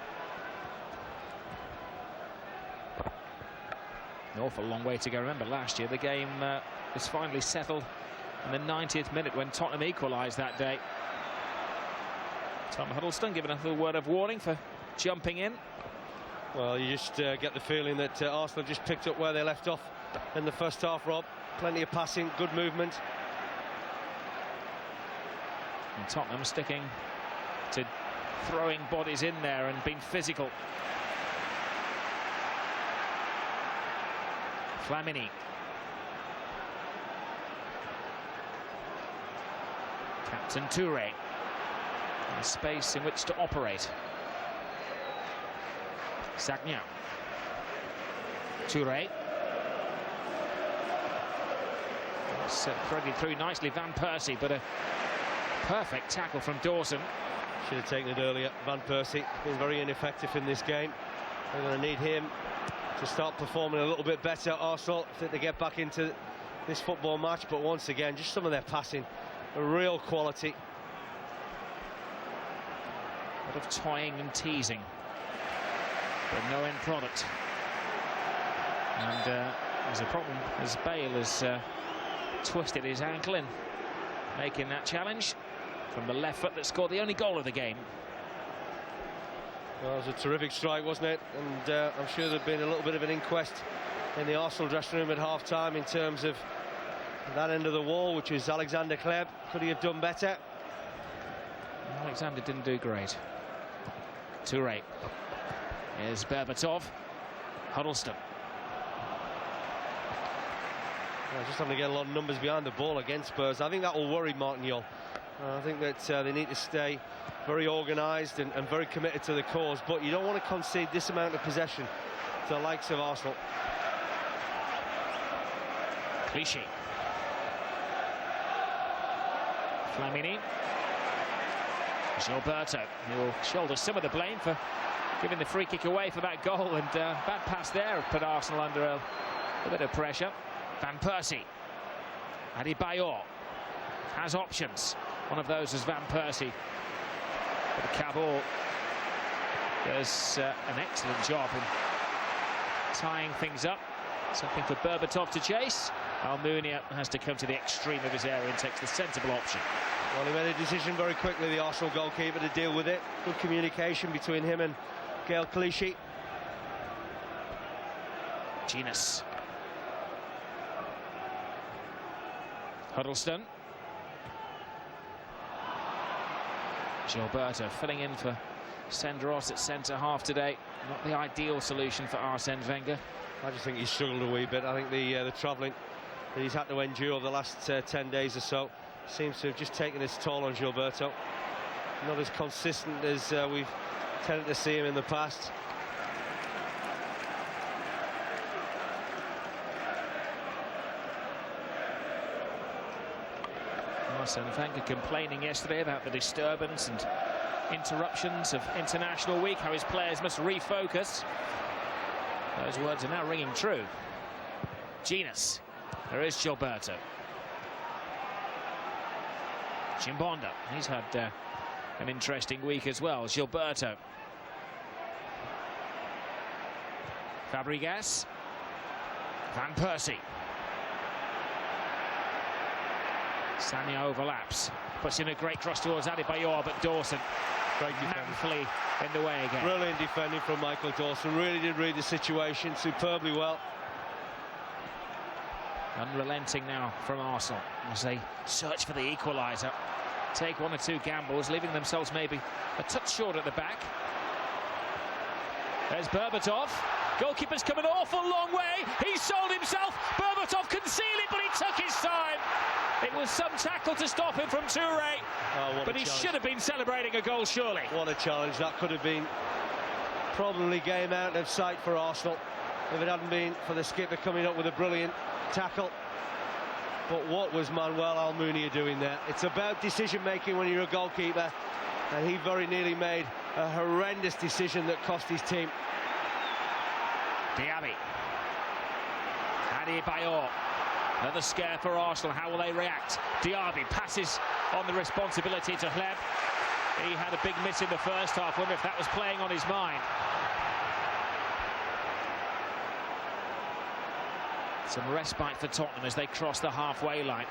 An awful long way to go. Remember, last year the game was finally settled in the 90th minute when Tottenham equalised that day. Tom Huddleston giving a little word of warning for jumping in. Well, you just get the feeling that Arsenal just picked up where they left off in the first half, Rob. Plenty of passing, good movement. And Tottenham sticking to throwing bodies in there and being physical. Flamini. Captain Touré. And space in which to operate. Sagna. Touré. It's threaded through nicely, Van Persie, but a perfect tackle from Dawson. Should have taken it earlier. Van Persie been very ineffective in this game. They're going to need him to start performing a little bit better. Arsenal, if they get back into this football match, but once again, just some of their passing, a real quality. A lot of toying and teasing, but no end product. And there's a problem as Bale has twisted his ankle in making that challenge. from the left foot that scored the only goal of the game. Well, it was a terrific strike, wasn't it? And I'm sure there'd been a little bit of an inquest in the Arsenal dressing room at half-time in terms of that end of the wall, which is Alexander Kleb. Could he have done better? Alexander didn't do great. Toure. Here's Berbatov. Huddleston. Well, just having to get a lot of numbers behind the ball against Spurs. I think that will worry Martin Jol. I think that they need to stay very organised and very committed to the cause, but you don't want to concede this amount of possession to the likes of Arsenal. Clichy. Flamini. Gilberto, who will shoulder some of the blame for giving the free kick away for that goal, and bad pass there put Arsenal under a bit of pressure. Van Persie. Adebayor has options. One of those is Van Persie. But Cabot does an excellent job in tying things up. Something for Berbatov to chase. Almunia has to come to the extreme of his area and takes the sensible option. Well, he made a decision very quickly, the Arsenal goalkeeper, to deal with it. Good communication between him and Gael Clichy. Genus. Huddleston. Gilberto filling in for Senderos at centre-half today. Not the ideal solution for Arsene Wenger. I just think he's struggled a wee bit. I think the travelling that he's had to endure over the last 10 days or so seems to have just taken its toll on Gilberto. Not as consistent as we've tended to see him in the past. Arsene Wenger complaining yesterday about the disturbance and interruptions of international week, how his players must refocus. Those words are now ringing true. Genus. There is Gilberto. Chimbonda. He's had an interesting week as well. Gilberto. Fabregas. Van Persie. Sanya overlaps. Puts in a great cross towards Adebayor, but Dawson manfully in the way again. Brilliant defending from Michael Dawson. Really did read the situation superbly well. Unrelenting now from Arsenal as they search for the equaliser. Take one or two gambles, leaving themselves maybe a touch short at the back. There's Berbatov. Goalkeeper's come an awful long way. He sold himself. Berbatov can seal it, but he took his time. It was some tackle to stop him from Toure. But he should have been celebrating a goal, surely. What a challenge. That could have been probably game out of sight for Arsenal if it hadn't been for the skipper coming up with a brilliant tackle. But what was Manuel Almunia doing there? It's about decision making when you're a goalkeeper, and he very nearly made a horrendous decision that cost his team. Diaby. Adebayor. Another scare for Arsenal. How will they react? Diaby passes on the responsibility to Hleb. He had a big miss in the first half. Wonder if that was playing on his mind. Some respite for Tottenham as they cross the halfway line.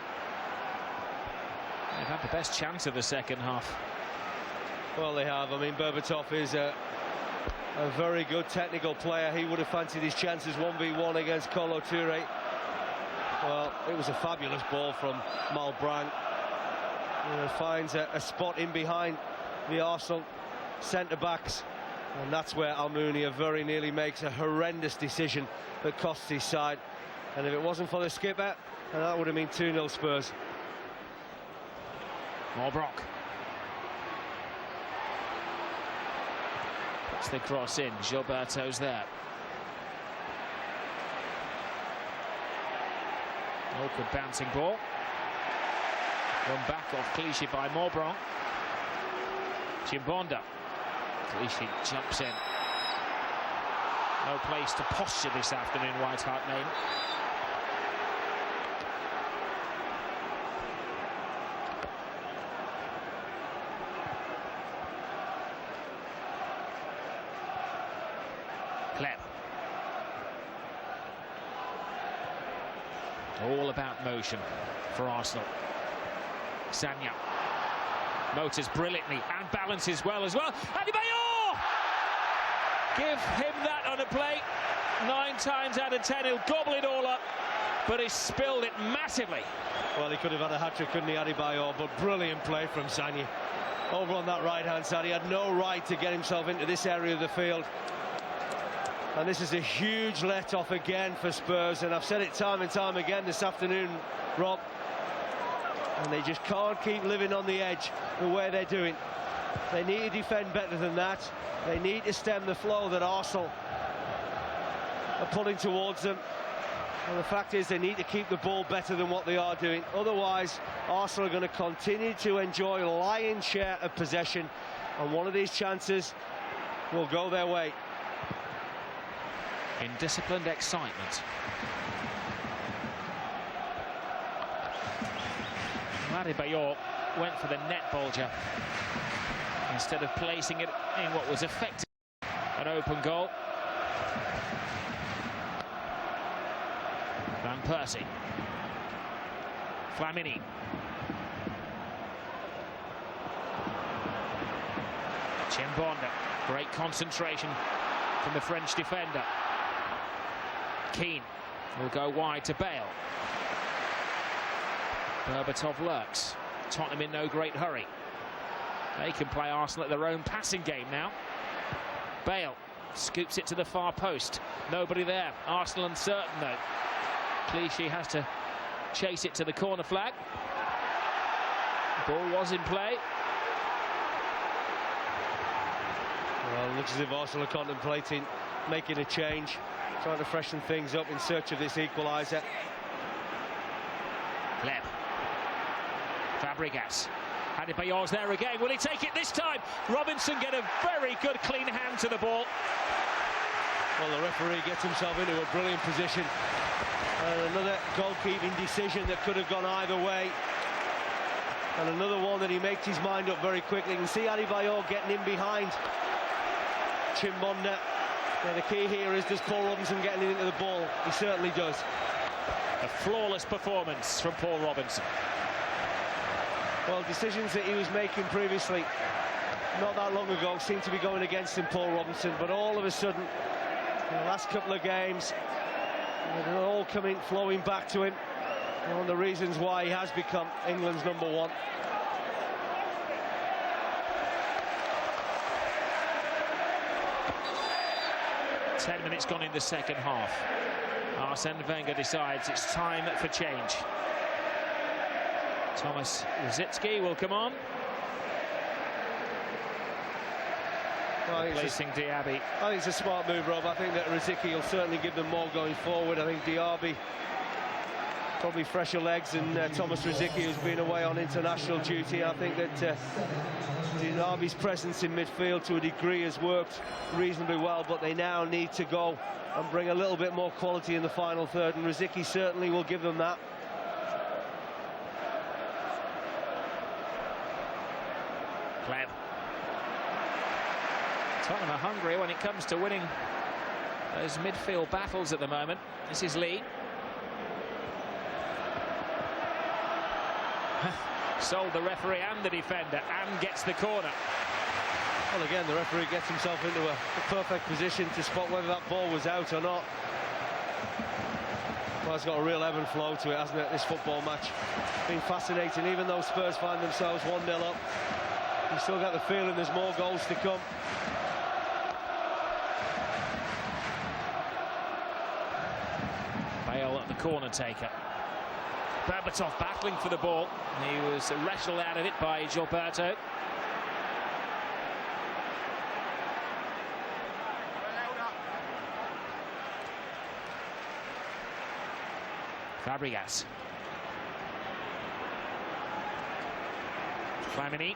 They've had the best chance of the second half. Well, they have. I mean, Berbatov is a very good technical player. He would have fancied his chances 1v1 against Kolo Toure. Well, it was a fabulous ball from Malbrand. Finds a spot in behind the Arsenal centre-backs. And that's where Almunia very nearly makes a horrendous decision that costs his side. And if it wasn't for the skipper, then that would have been 2-0 Spurs. Morbrock. Puts the cross in. Gilberto's there. Awkward bouncing ball. Run back off Clichy by Morbrock. Chimbonda. Clichy jumps in. No place to posture this afternoon, White Hart Lane. Kleb. All about motion for Arsenal. Sanya. Motors brilliantly and balances well as well. Adebayor! Give him that on a plate. 9 times out of 10 he'll gobble it all up, but he spilled it massively. Well, he could have had a hat-trick, couldn't he, Adebayor? But brilliant play from Sagna. Over on that right-hand side, he had no right to get himself into this area of the field. And this is a huge let-off again for Spurs, and I've said it time and time again this afternoon, Rob. And they just can't keep living on the edge the way they're doing. They need to defend better than that. They need to stem the flow that Arsenal are pulling towards them. And the fact is they need to keep the ball better than what they are doing. Otherwise, Arsenal are going to continue to enjoy a lion's share of possession, and one of these chances will go their way. In disciplined excitement. Adebayor went for the net bulger instead of placing it in what was effectively an open goal. Van Persie. Flamini. Chimbonda. Great concentration from the French defender. Keane will go wide to Bale. Berbatov lurks. Tottenham in no great hurry. They can play Arsenal at their own passing game now. Bale scoops it to the far post. Nobody there. Arsenal uncertain though. Clichy has to chase it to the corner flag. The ball was in play. Well, it looks as if Arsenal are contemplating making a change, trying to freshen things up in search of this equaliser. Leb. Fabregas. Adebayor's there again. Will he take it this time? Robinson get a very good clean hand to the ball. Well, the referee gets himself into a brilliant position. Another goalkeeping decision that could have gone either way. And another one that he makes his mind up very quickly. You can see Adebayor getting in behind Chimbonda. Now, the key here is, does Paul Robinson getting into the ball? He certainly does. A flawless performance from Paul Robinson. Well, decisions that he was making previously, not that long ago, seemed to be going against him, Paul Robinson. But all of a sudden, in the last couple of games, they're all flowing back to him. One of the reasons why he has become England's #1. 10 minutes gone in the second half. Arsene Wenger decides it's time for change. Thomas Rosicky will come on. Replacing Diaby. I think it's a smart move, Rob. I think that Rosicky will certainly give them more going forward. I think Diaby probably fresher legs, and Thomas Rosicky, who's been away on international duty. I think that Diaby's presence in midfield to a degree has worked reasonably well, but they now need to go and bring a little bit more quality in the final third, and Rosicky certainly will give them that. Clem. Tottenham are hungry when it comes to winning those midfield battles at the moment. This is Lee. Sold the referee and the defender, and gets the corner. Well, again, the referee gets himself into a perfect position to spot whether that ball was out or not. Well, it's got a real ebb and flow to it, hasn't it, this football match? It's been fascinating. Even though Spurs find themselves 1-0 up, you still got the feeling there's more goals to come. Bale at the corner taker. Berbatov battling for the ball. He was wrestled out of it by Gilberto. Fabregas. Flamini.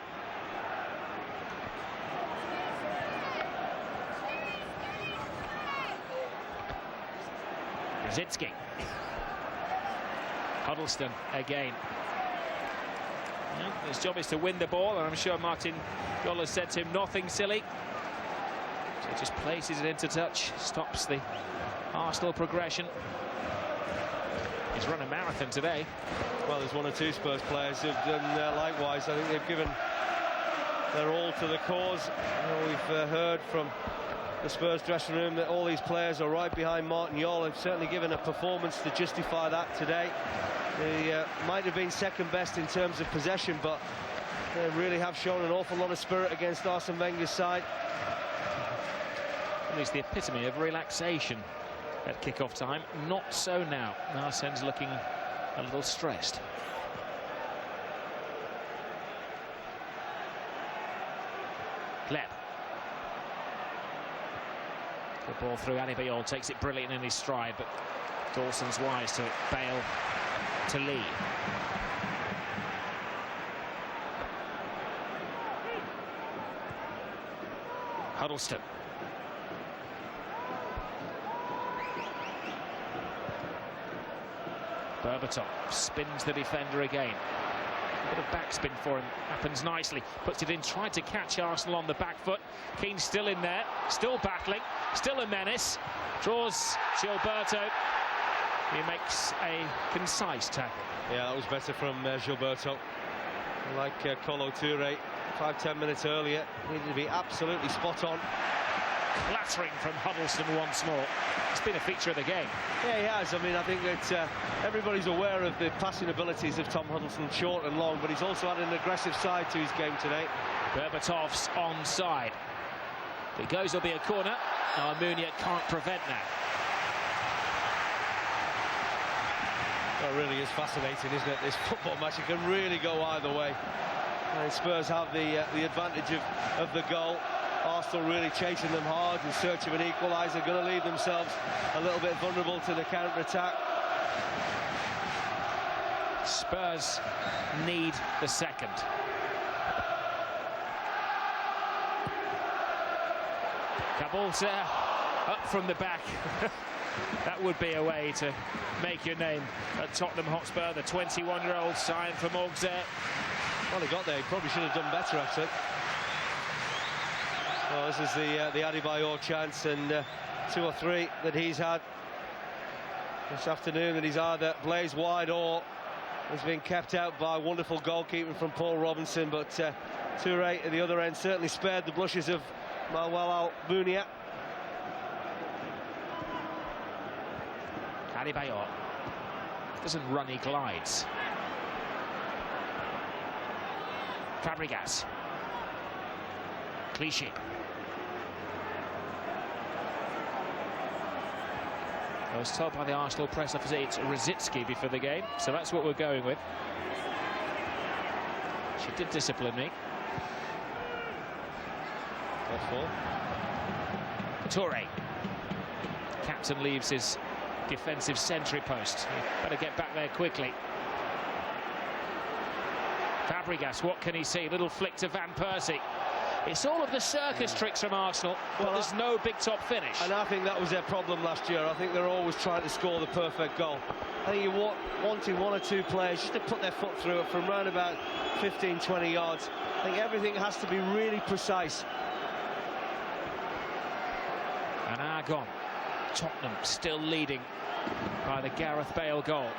Rosicky. Huddleston again. His job is to win the ball, and I'm sure Martin Jol said to him, nothing silly. So just places it into touch, stops the Arsenal progression. He's run a marathon today. Well, there's one or two Spurs players who've done likewise. I think they've given their all to the cause. We've heard from the Spurs dressing room that all these players are right behind Martin Jol. They've certainly given a performance to justify that today. They might have been second best in terms of possession, but they really have shown an awful lot of spirit against Arsene Wenger's side. At least the epitome of relaxation at kick-off time. Not so now. Arsene's looking a little stressed. Kleb. Good ball through. Adebayor takes it brilliant in his stride, but Dawson's wise to Bale to Lee. Huddleston. Berbatov spins the defender again. A bit of backspin for him, happens nicely. Puts it in, tried to catch Arsenal on the back foot. Keane still in there, still battling, still a menace. Draws Gilberto. He makes a concise tackle. Yeah, that was better from Gilberto. Like Kolo Touré 5-10 minutes earlier, needed to be absolutely spot on. Clattering from Huddleston once more. It's been a feature of the game. Yeah, he has. I mean, I think that everybody's aware of the passing abilities of Tom Huddleston, short and long, but he's also had an aggressive side to his game today. Berbatov's onside. If it goes, there'll be a corner. Almunia can't prevent that. Well, it really is fascinating, isn't it? This football match, it can really go either way. And Spurs have the advantage of the goal. Arsenal really chasing them hard in search of an equaliser, going to leave themselves a little bit vulnerable to the counter-attack. Spurs need the second. Cabalta up from the back. That would be a way to make your name at Tottenham Hotspur. The 21-year-old signed from Auxerre. Well, he got there. He probably should have done better, actually. Well, this is the Adebayor chance, and 2 or 3 that he's had this afternoon that he's either blazed wide or has been kept out by wonderful goalkeeping from Paul Robinson. But Touré at the other end certainly spared the blushes of Manuel Almunia. Adebayor doesn't run, he glides. Fabregas. Clichy. I was told by the Arsenal press officer it's Rosicki before the game, so that's what we're going with. She did discipline me. Touré. Captain leaves his defensive sentry post. He better get back there quickly. Fabregas, what can he see? Little flick to Van Persie. It's all of the circus tricks from Arsenal, but there's no big top finish. And I think that was their problem last year. I think they're always trying to score the perfect goal. I think you're wanting 1 or 2 players just to put their foot through it from around about 15-20 yards. I think everything has to be really precise. And Argon. Tottenham still leading by the Gareth Bale goal.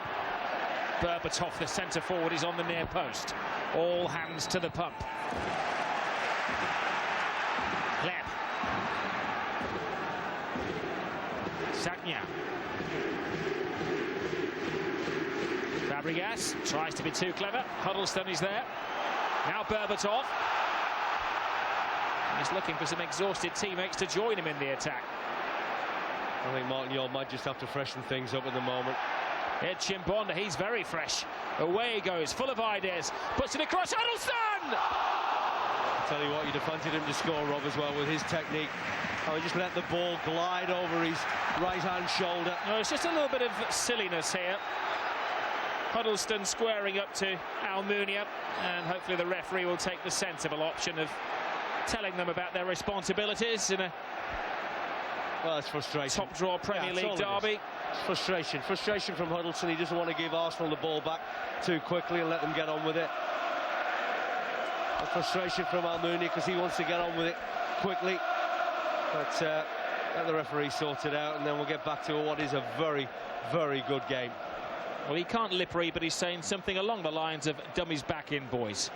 Berbatov, the centre forward, is on the near post. All hands to the pump. Kleb. Sagna. Fabregas tries to be too clever. Huddleston is there. Now Berbatov. And he's looking for some exhausted teammates to join him in the attack. I think Martin Jol might just have to freshen things up at the moment. Ed Chimbonda, he's very fresh. Away he goes, full of ideas. Puts it across, Huddleston! I tell you what, you'd have fancied him to score, Rob, as well, with his technique. Oh, he just let the ball glide over his right-hand shoulder. No, it's just a little bit of silliness here. Huddleston squaring up to Almunia, and hopefully the referee will take the sensible option of telling them about their responsibilities in a well, it's frustration. Top draw Premier League derby. It's frustration from Huddleston. He doesn't want to give Arsenal the ball back too quickly and let them get on with it. A frustration from Almunia because he wants to get on with it quickly. But let the referee sort it out, and then we'll get back to what is a very, very good game. Well, he can't lip read, but he's saying something along the lines of dummies back in, boys.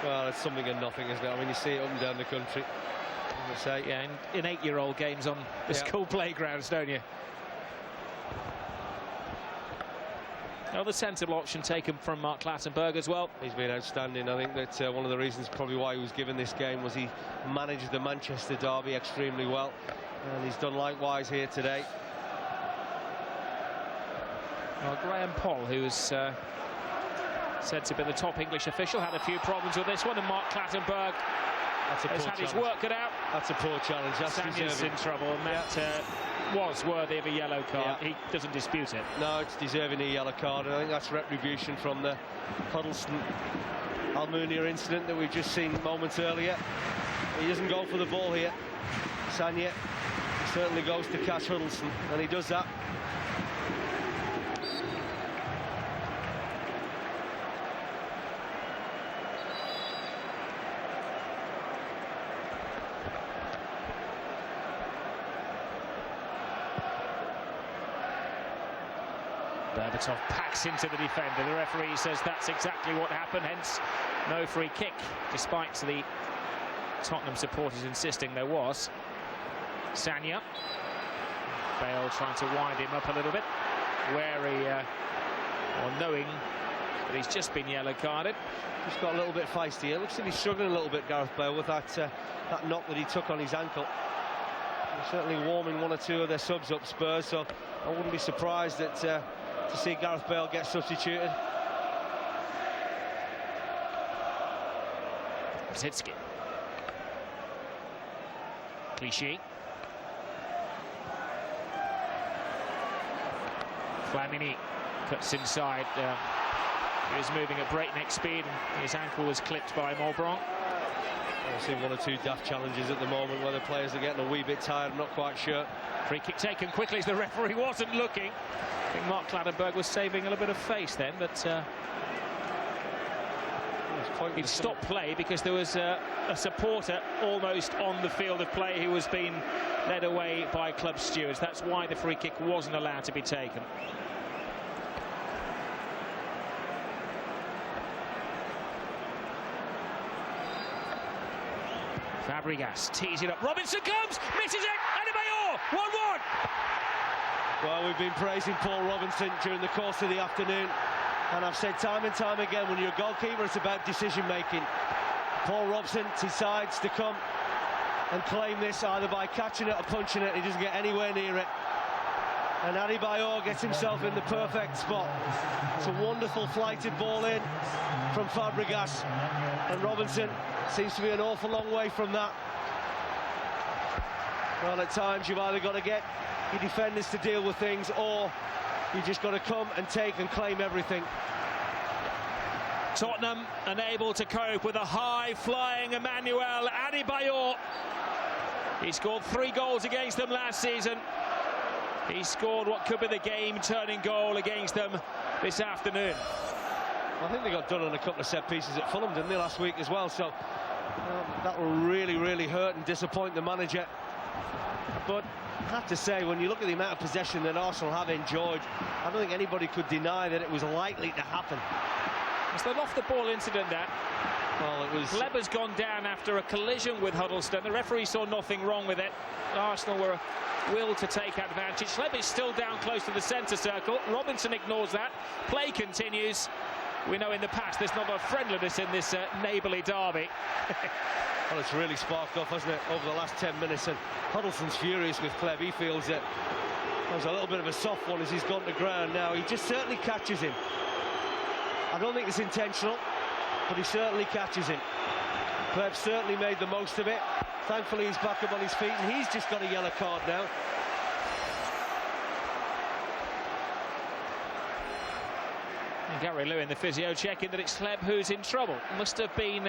Well, it's something and nothing, isn't it? I mean, you see it up and down the country. As I say, Yeah, in 8-year-old games on the school playgrounds, don't you? Another sensible option taken from Mark Clattenburg as well. he's been outstanding. I think that one of the reasons probably why he was given this game was he managed the Manchester derby extremely well, and he's done likewise here today. Well, Graham Poll, who was said to be the top English official, had a few problems with this one, and Mark Clattenburg has had his work cut out. That's a poor challenge. That's Sanya's in trouble, and that was worthy of a yellow card. He doesn't dispute it. No, it's deserving a yellow card, and I think that's retribution from the Huddleston Almunia incident that we've just seen moments earlier. He doesn't go for the ball here, Sanya. He certainly goes to catch Huddleston, and he does that. Berbatov packs into the defender. The referee says that's exactly what happened, hence no free kick, despite the Tottenham supporters insisting there was. Sanya. Bale trying to wind him up a little bit, wary or knowing that he's just been yellow carded. Just got a little bit feisty. It looks like he's struggling a little bit, Gareth Bale, with that knock that he took on his ankle. He's certainly warming one or two of their subs up, Spurs, so I wouldn't be surprised that to see Gareth Bale get substituted. Zitsky. Clichy. Flamini cuts inside. He was moving at breakneck speed, and his ankle was clipped by Maubranc. I've seen one or two daft challenges at the moment where the players are getting a wee bit tired. I'm not quite sure. Free kick taken quickly as the referee wasn't looking. I think Mark Clattenburg was saving a little bit of face then, but he'd stopped play because there was a supporter almost on the field of play who was being led away by club stewards. That's why the free kick wasn't allowed to be taken. Fabregas tees it up. Robinson comes, misses it. Adebayor, 1-1. Well, we've been praising Paul Robinson during the course of the afternoon, and I've said time and time again, when you're a goalkeeper, it's about decision making. Paul Robinson decides to come and claim this either by catching it or punching it. He doesn't get anywhere near it, and Adebayor gets himself in the perfect spot. It's a wonderful flighted ball in from Fabregas, and Robinson seems to be an awful long way from that. Well, at times you've either got to get your defenders to deal with things, or you just got to come and take and claim everything. Tottenham unable to cope with a high-flying Emmanuel Adebayor. He scored 3 goals against them last season. He scored what could be the game-turning goal against them this afternoon. I think they got done on a couple of set pieces at Fulham, didn't they, last week as well? So that will really hurt and disappoint the manager. But I have to say, when you look at the amount of possession that Arsenal have enjoyed, I don't think anybody could deny that it was likely to happen. It's the off-the-ball incident that. Well, it was. Kleber's gone down after a collision with Huddleston. The referee saw nothing wrong with it. Arsenal were willed to take advantage. Kleber's still down close to the centre circle. Robinson ignores that. Play continues. We know in the past there's not a friendliness in this neighbourly derby. Well, it's really sparked off, hasn't it, over the last 10 minutes, and Huddleston's furious with Kleb. He feels that was a little bit of a soft one as he's gone to ground now. He just certainly catches him. I don't think it's intentional, but he certainly catches him. Kleb certainly made the most of it. Thankfully, he's back up on his feet, and he's just got a yellow card now. And Gary Lewin, the physio, checking that it's Kleb who's in trouble. Must have been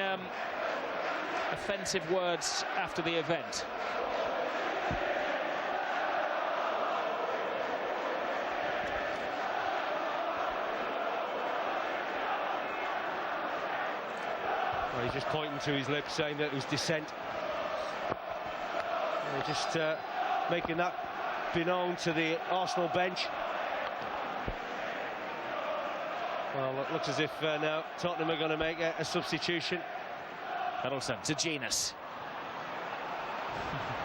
offensive words after the event. Well, he's just pointing to his lips, saying that it was dissent. Just making that be known to the Arsenal bench. Well, it looks as if now Tottenham are going to make a substitution. Huddleston to Genus.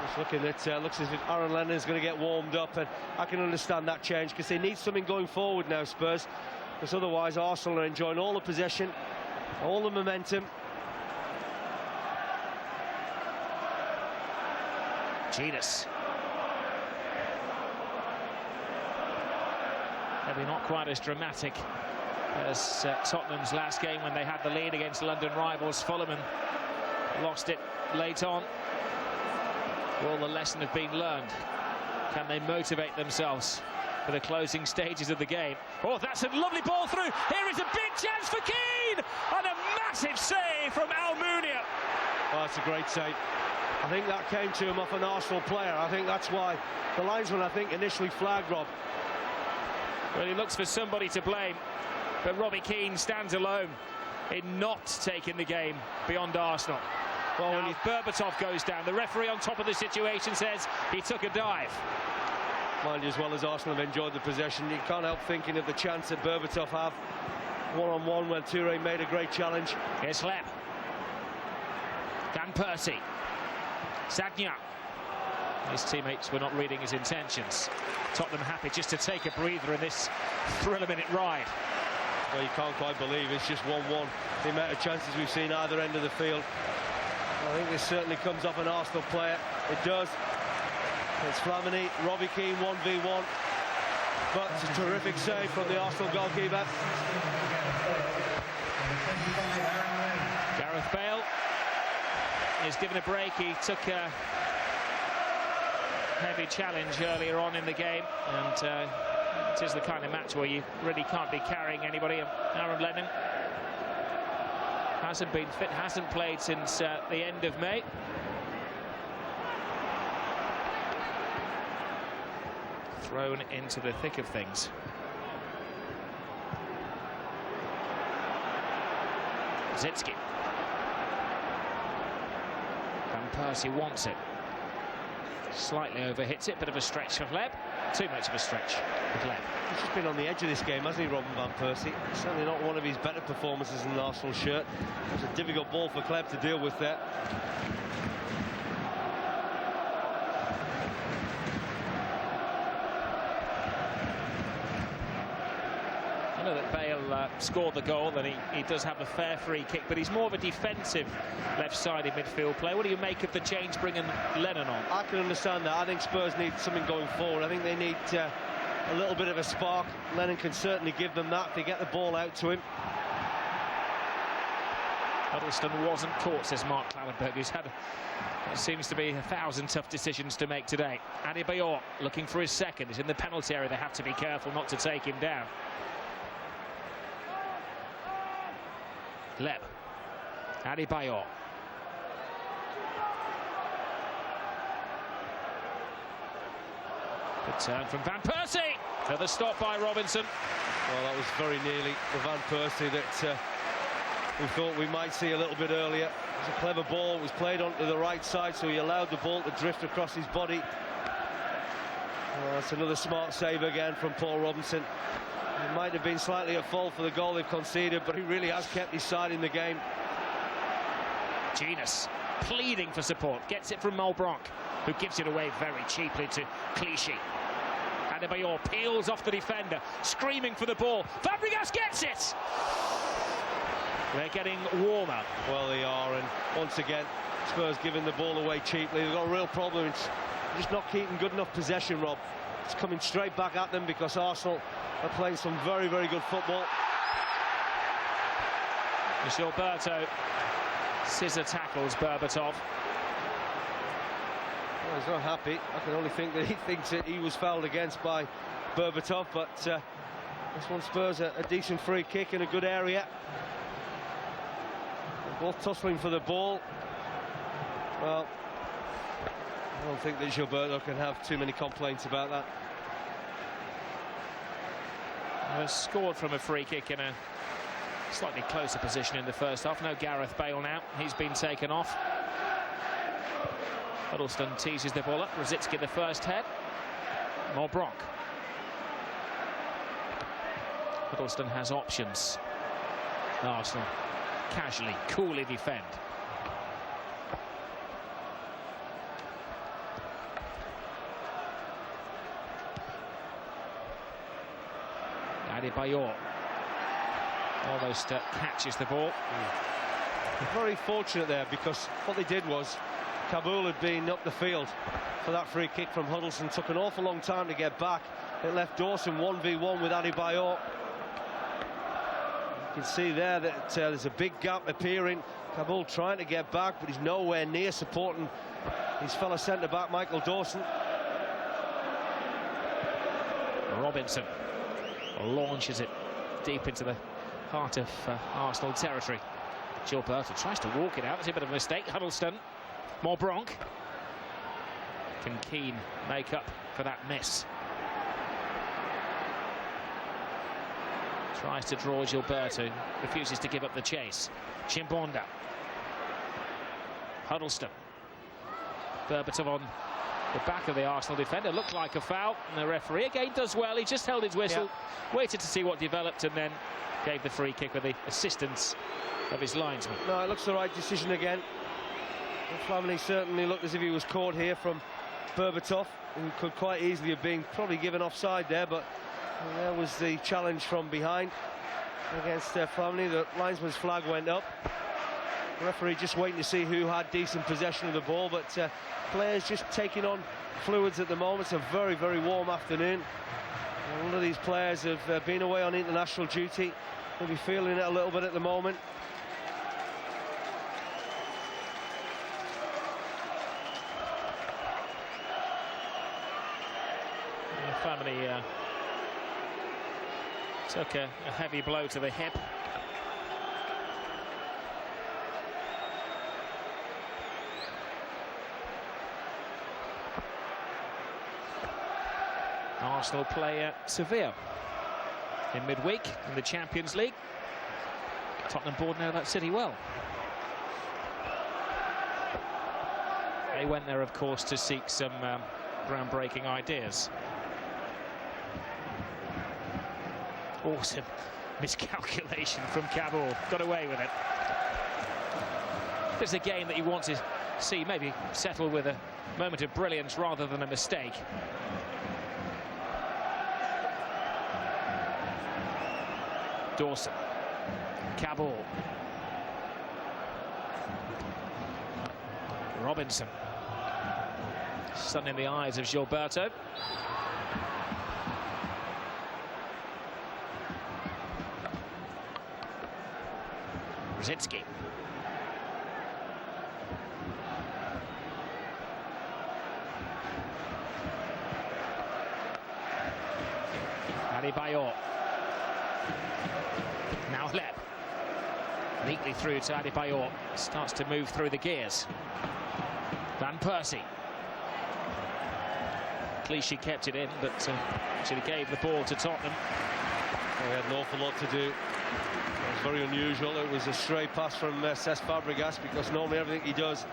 Just looking at, looks as if Aaron Lennon is going to get warmed up, and I can understand that change because they need something going forward now, Spurs, because otherwise Arsenal are enjoying all the possession, all the momentum. Genus. Maybe not quite as dramatic as Tottenham's last game when they had the lead against London rivals Fulham and lost it late on. Will the lesson have been learned? Can they motivate themselves for the closing stages of the game? Oh, that's a lovely ball through. Here is a big chance for Keane, and a massive save from Almunia. Oh, that's a great save. I think that came to him off an Arsenal player. I think that's why the linesman, I think, initially flagged Rob. Well, he looks for somebody to blame, but Robbie Keane stands alone in not taking the game beyond Arsenal. Well, now, if Berbatov goes down, the referee on top of the situation says he took a dive. Mind you, as well as Arsenal have enjoyed the possession, you can't help thinking of the chance that Berbatov have one-on-one when Toure made a great challenge. Here's Leb. Van Persie. Sagna. His teammates were not reading his intentions. Tottenham happy just to take a breather in this thriller-minute ride. Well, you can't quite believe it's just 1-1. The amount of chances we've seen either end of the field. I think this certainly comes off an Arsenal player. It does. It's Flamini, Robbie Keane 1v1. But it's a terrific save from the Arsenal goalkeeper. Gareth Bale is given a break. He took a heavy challenge earlier on in the game, and it is the kind of match where you really can't be carrying anybody. Aaron Lennon hasn't been fit, hasn't played since the end of May. Thrown into the thick of things. Zitsky. Van Persie wants it. Slightly overhits it, bit of a stretch for Leb. Too much of a stretch with Leb. He's just been on the edge of this game, hasn't he, Robin Van Persie? Certainly not one of his better performances in an Arsenal shirt. It was a difficult ball for Leb to deal with there. I know that Bale scored the goal, and he does have a fair free kick, but he's more of a defensive left-sided midfield player. What do you make of the change bringing Lennon on? I can understand that. I think Spurs need something going forward. I think they need a little bit of a spark. Lennon can certainly give them that. They get the ball out to him. Huddleston wasn't caught, says Mark Clattenburg, who's had, it seems to be, 1,000 tough decisions to make today. Adebayor looking for his second. He's in the penalty area. They have to be careful not to take him down. Leb. Adebayor. Good turn from Van Persie. Another stop by Robinson. Well, that was very nearly the Van Persie that we thought we might see a little bit earlier. It was a clever ball. It was played onto the right side, so he allowed the ball to drift across his body. That's another smart save again from Paul Robinson. He might have been slightly at fault for the goal they've conceded, but he really has kept his side in the game. Genus pleading for support, gets it from Mulbronk, who gives it away very cheaply to Clichy. Adebayor peels off the defender, screaming for the ball. Fabregas gets it! They're getting warmer. Well, they are, and once again, Spurs giving the ball away cheaply. They've got a real problem. It's just not keeping good enough possession, Rob. It's coming straight back at them because Arsenal are playing some very, very good football. Gilberto scissor tackles Berbatov. Well, he's not happy. I can only think that he thinks that he was fouled against by Berbatov, but this one Spurs a decent free kick in a good area. They're both tussling for the ball. Well, I don't think that Gilberto can have too many complaints about that. Scored from a free kick in a slightly closer position in the first half. No Gareth Bale now. He's been taken off. Huddleston teases the ball up. Rosicky the first head. More Brock. Huddleston has options. Arsenal casually, coolly defend. Adebayor almost catches the ball. Very fortunate there, because what they did was Kabul had been up the field for that free kick from Huddleston. Took an awful long time to get back. It left Dawson 1v1 with Adebayor. You can see there that there's a big gap appearing. Kabul trying to get back, but he's nowhere near supporting his fellow centre-back Michael Dawson. Robinson launches it deep into the heart of Arsenal territory. Gilberto tries to walk it out. It's a bit of a mistake. Huddleston. More Bronk. Can Keane make up for that miss? Tries to draw Gilberto. Refuses to give up the chase. Chimbonda. Huddleston. Berbatov on the back of the Arsenal defender. Looked like a foul, and the referee again does well. He just held his whistle, waited to see what developed, and then gave the free kick with the assistance of his linesman. No, it looks the right decision again. Flamini certainly looked as if he was caught here from Berbatov, who could quite easily have been probably given offside there, but there was the challenge from behind against Flamini. The linesman's flag went up. The referee just waiting to see who had decent possession of the ball, but players just taking on fluids at the moment. It's a very, very warm afternoon. A lot of these players have been away on international duty. They'll be feeling it a little bit at the moment. Flamini took a heavy blow to the hip. Arsenal play Sevilla in midweek in the Champions League. Tottenham board know that city well. They went there, of course, to seek some groundbreaking ideas. Awesome miscalculation from Kabul. Got away with it. It's a game that you want to see maybe settle with a moment of brilliance rather than a mistake. Dawson. Kabul. Robinson. Sun in the eyes of Gilberto. Rosicky. Adebayor. Now Lep. Neatly through to Adebayor. Starts to move through the gears. Van Persie. Clichy kept it in, but actually gave the ball to Tottenham. He had an awful lot to do. It was very unusual. It was a stray pass from Cesc Fabregas, because normally everything he does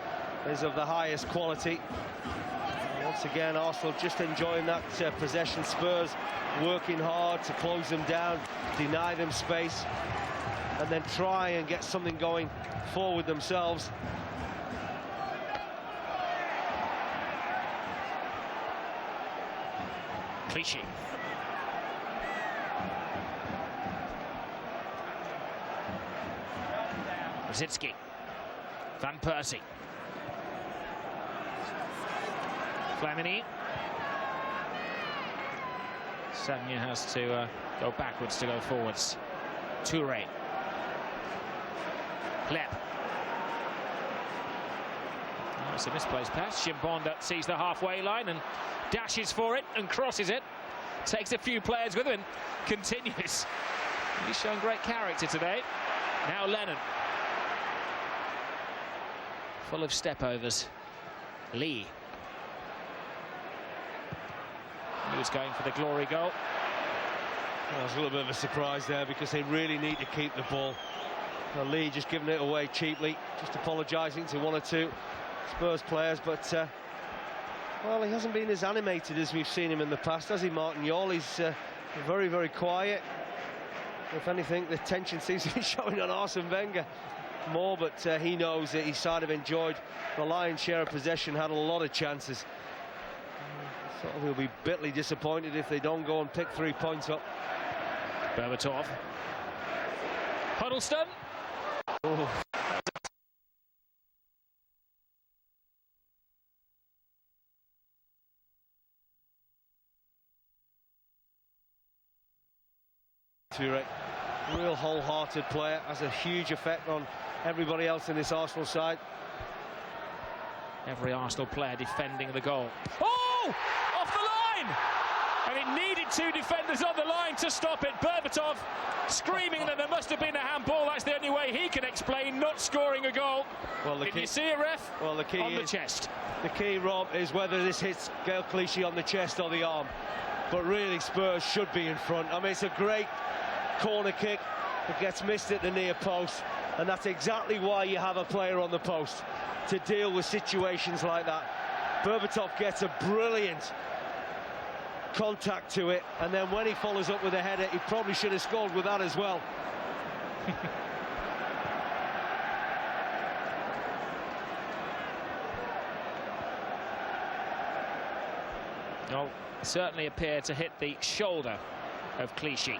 is of the highest quality. Once again, Arsenal just enjoying that possession. Spurs working hard to close them down, deny them space, and then try and get something going forward themselves. Clichy. Rosicky. Van Persie. Flamini. Sagna has to go backwards to go forwards. Touré. Lep. Oh, it's a misplaced pass. Chimbonda sees the halfway line and dashes for it and crosses it. Takes a few players with him and continues. He's shown great character today. Now Lennon. Full of step-overs. Lee. He was going for the glory goal. Well, it was a little bit of a surprise there, because they really need to keep the ball. Lee just giving it away cheaply, just apologising to one or two Spurs players, but Well, he hasn't been as animated as we've seen him in the past, has he, Martin Jol? He's very, very quiet. If anything, the tension seems to be showing on Arsene Wenger more, but he knows that his side have enjoyed the lion's share of possession, had a lot of chances. So he'll be bitterly disappointed if they don't go and pick 3 points up. Berbatov. Huddleston. Oh. Real wholehearted player, has a huge effect on everybody else in this Arsenal side. Every Arsenal player defending the goal. Oh! Off the line! And it needed 2 defenders on the line to stop it. Berbatov screaming that there must have been a handball. That's the only way he can explain not scoring a goal. Well, Did you see it, ref? Well, the key on the chest. The key, Rob, is whether this hits Gael Clichy on the chest or the arm. But really, Spurs should be in front. I mean, it's a great corner kick. It gets missed at the near post, and that's exactly why you have a player on the post, to deal with situations like that. Berbatov gets a brilliant contact to it, and then when he follows up with a header, he probably should have scored with that as well. No, certainly appeared to hit the shoulder of Clichy.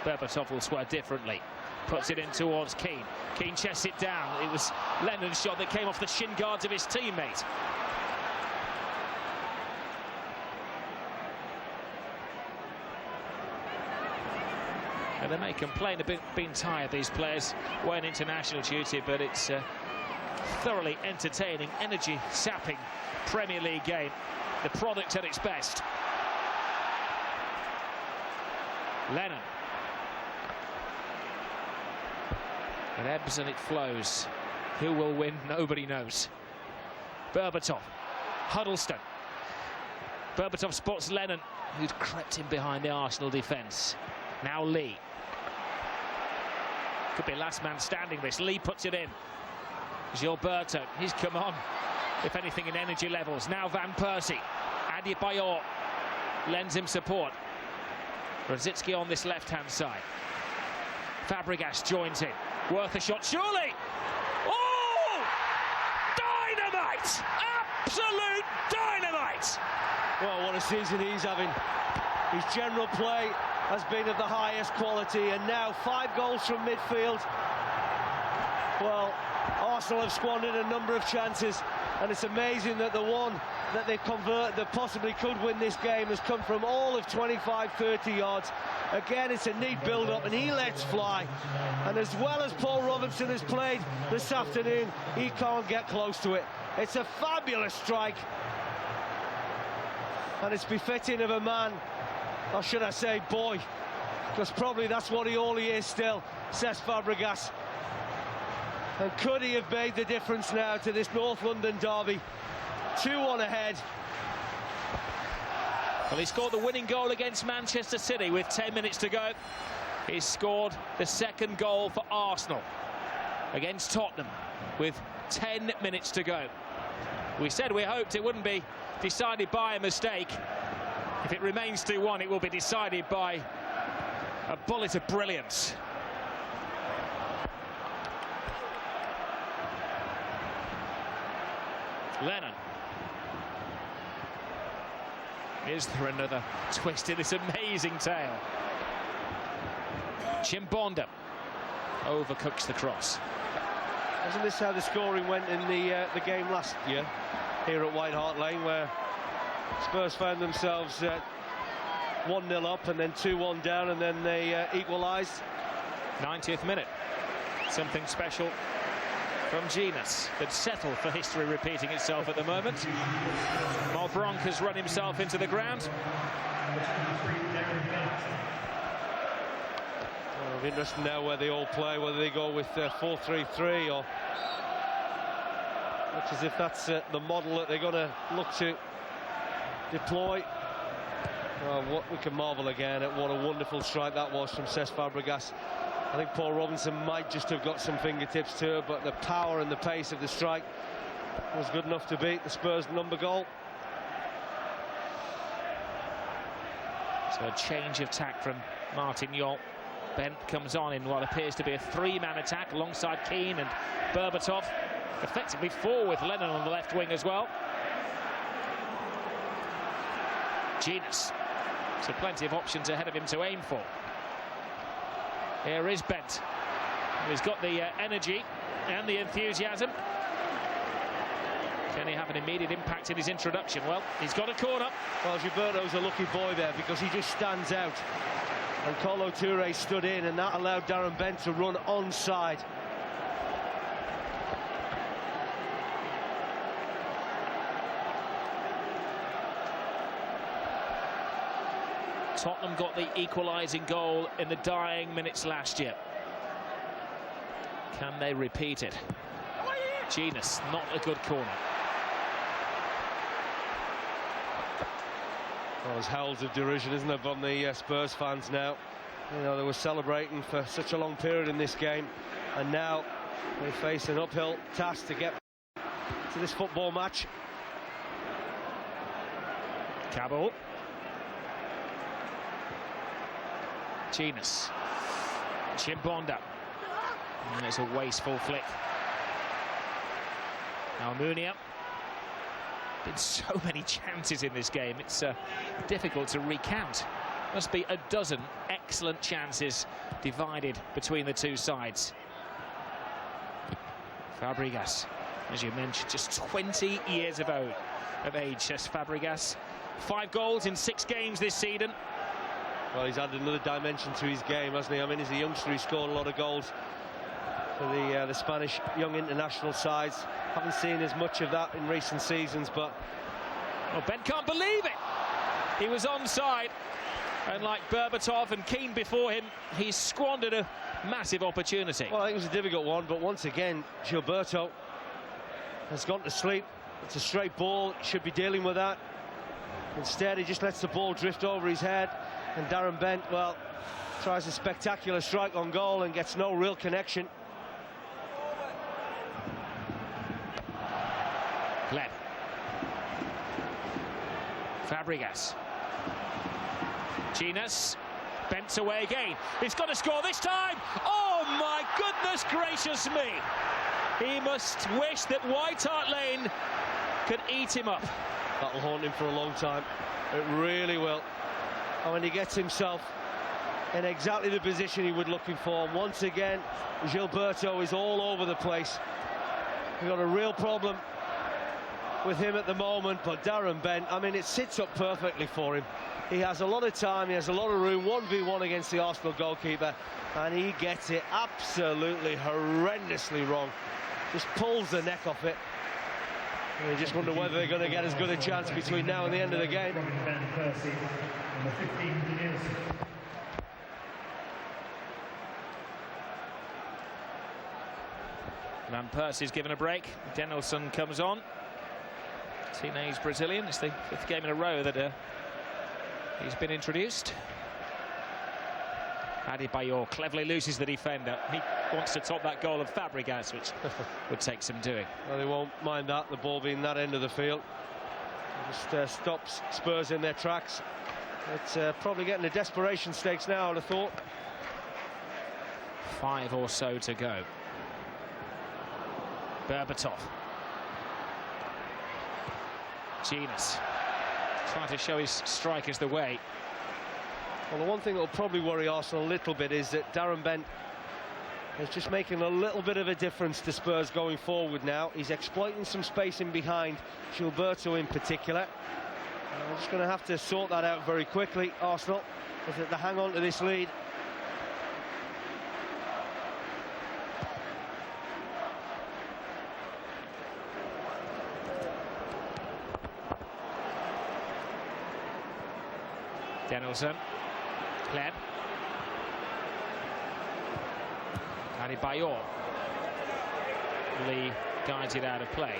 Berbatov will swear differently. Puts it in towards Keane. Keane chests it down. It was Lennon's shot that came off the shin guards of his teammate. And they may complain a bit being tired, these players, when international duty, but it's a thoroughly entertaining, energy-sapping Premier League game. The product at its best. Lennon. It ebbs and it flows. Who will win? Nobody knows. Berbatov. Huddleston. Berbatov spots Lennon, who'd crept in behind the Arsenal defence. Now Lee. Could be last man standing this. Lee puts it in. Gilberto, he's come on. If anything, in energy levels. Now Van Persie. Adebayor lends him support. Rosicky on this left-hand side. Fabregas joins in. Worth a shot, surely! Oh! Dynamite! Absolute dynamite! Well, what a season he's having. His general play has been of the highest quality, and now 5 goals from midfield. Well, Arsenal have squandered a number of chances, and it's amazing that the one that they convert that possibly could win this game has come from all of 25-30 yards. Again, it's a neat build-up, and he lets fly. And as well as Paul Robinson has played this afternoon, he can't get close to it. It's a fabulous strike, and it's befitting of a man, or should I say boy, because probably that's what all he is still, Cesc Fabregas. And could he have made the difference now to this North London derby? 2-1 ahead. Well, he scored the winning goal against Manchester City with 10 minutes to go. He's scored the second goal for Arsenal against Tottenham with 10 minutes to go. We said we hoped it wouldn't be decided by a mistake. If it remains 2-1, it will be decided by a bullet of brilliance. Lennon. Is there another twist in this amazing tale? Chimbonda overcooks the cross. Wasn't this how the scoring went in the game last year here at White Hart Lane, where Spurs found themselves 1-0 up and then 2-1 down, and then they equalised? 90th minute. Something special from Genus could settle for history repeating itself at the moment. Malbranc has run himself into the ground. Well, it'll be interesting now where they all play, whether they go with 4-3-3 or... Looks as if that's the model that they're going to look to deploy. What we can marvel again at what a wonderful strike that was from Cesc Fabregas. I think Paul Robinson might just have got some fingertips to it, but the power and the pace of the strike was good enough to beat the Spurs' number goal. So a change of tack from Martin Jol. Bent comes on in what appears to be a three-man attack alongside Keane and Berbatov. Effectively four with Lennon on the left wing as well. Genus. So plenty of options ahead of him to aim for. Here is Bent. He's got the energy and the enthusiasm. Can he have an immediate impact in his introduction? Well, he's got a corner. Well, Gilberto's a lucky boy there because he just stands out. And Kolo Touré stood in, and that allowed Darren Bent to run onside. Tottenham got the equalising goal in the dying minutes last year. Can they repeat it? Genus, not a good corner. Well, there's howls of derision, isn't there, from the Spurs fans now. You know, they were celebrating for such a long period in this game, and now they face an uphill task to get to this football match. Cabell. Genus. Chimbonda. And it's a wasteful flick. Almunia. Been so many chances in this game, it's difficult to recount. Must be a dozen excellent chances divided between the two sides. Fabregas, as you mentioned, just 20 years of age as Fabregas. 5 goals in 6 games this season. Well, he's added another dimension to his game, hasn't he? I mean, as a youngster, he scored a lot of goals for the Spanish young international sides. Haven't seen as much of that in recent seasons, but... Well, Ben can't believe it! He was onside, and like Berbatov and Keane before him, he's squandered a massive opportunity. Well, I think it was a difficult one, but once again, Gilberto has gone to sleep. It's a straight ball, he should be dealing with that. Instead, he just lets the ball drift over his head, and Darren Bent, well, tries a spectacular strike on goal and gets no real connection. Gleb. Fabregas. Genus. Bent's away again. He's got to score this time. Oh my goodness gracious me. He must wish that White Hart Lane could eat him up. That'll haunt him for a long time. It really will. And when he gets himself in exactly the position he was looking for, once again, Gilberto is all over the place. We've got a real problem with him at the moment, but Darren Bent, I mean, it sits up perfectly for him. He has a lot of time, he has a lot of room, 1v1 against the Arsenal goalkeeper, and he gets it absolutely horrendously wrong. Just pulls the neck off it. And you just wonder whether they're going to get as good a chance between now and the end of the game. Van Persie's given a break. Denilson comes on. Teenage Brazilian. It's the 5th game in a row that he's been introduced. Adebayor cleverly loses the defender. He wants to top that goal of Fabregas, which would take some doing. Well, they won't mind that, the ball being that end of the field. Just stops Spurs in their tracks. It's probably getting to desperation stakes now, I'd have thought. 5 or so to go. Berbatov. Genus trying to show his strikers the way. Well, the one thing that will probably worry Arsenal a little bit is that Darren Bent is just making a little bit of a difference to Spurs going forward now. He's exploiting some space in behind, Gilberto in particular. And we're just going to have to sort that out very quickly, Arsenal, if they hang on to this lead. Denilson. Gleb. Adebayor. Lee guides it out of play.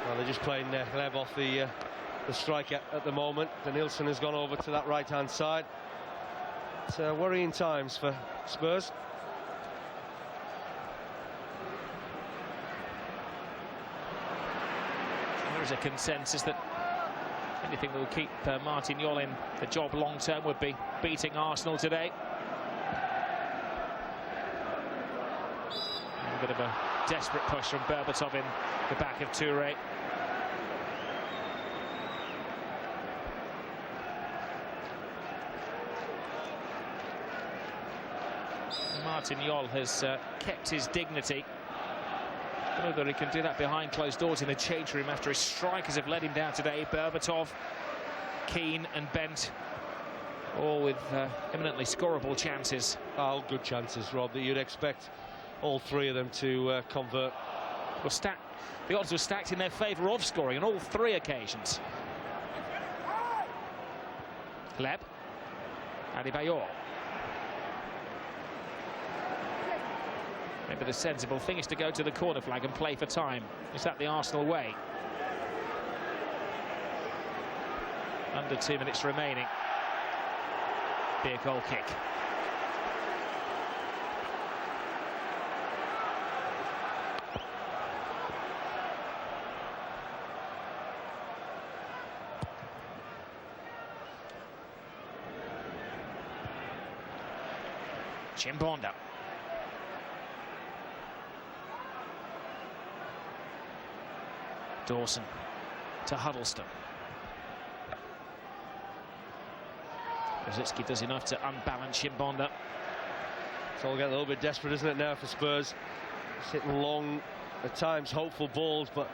Well, they're just playing Gleb off the striker at the moment. Denilson has gone over to that right-hand side. It's worrying times for Spurs. There is a consensus that Anything that will keep Martin Jol in the job long term would be beating Arsenal today. And a bit of a desperate push from Berbatov in the back of Touré. Martin Jol has kept his dignity. I don't know whether he can do that behind closed doors in the change room after his strikers have let him down today. Berbatov, Keane and Bent, all with eminently scoreable chances. Oh, good chances, Rob, that you'd expect all three of them to convert. Well, the odds were stacked in their favour of scoring on all three occasions. Leb, Adebayor. Maybe the sensible thing is to go to the corner flag and play for time. Is that the Arsenal way? Under 2 minutes remaining. Be a goal kick. Chimbonda. Dawson to Huddleston. Rosicky does enough to unbalance Chimbonda. It's all getting a little bit desperate, isn't it, now for Spurs? It's hitting long, at times hopeful balls, but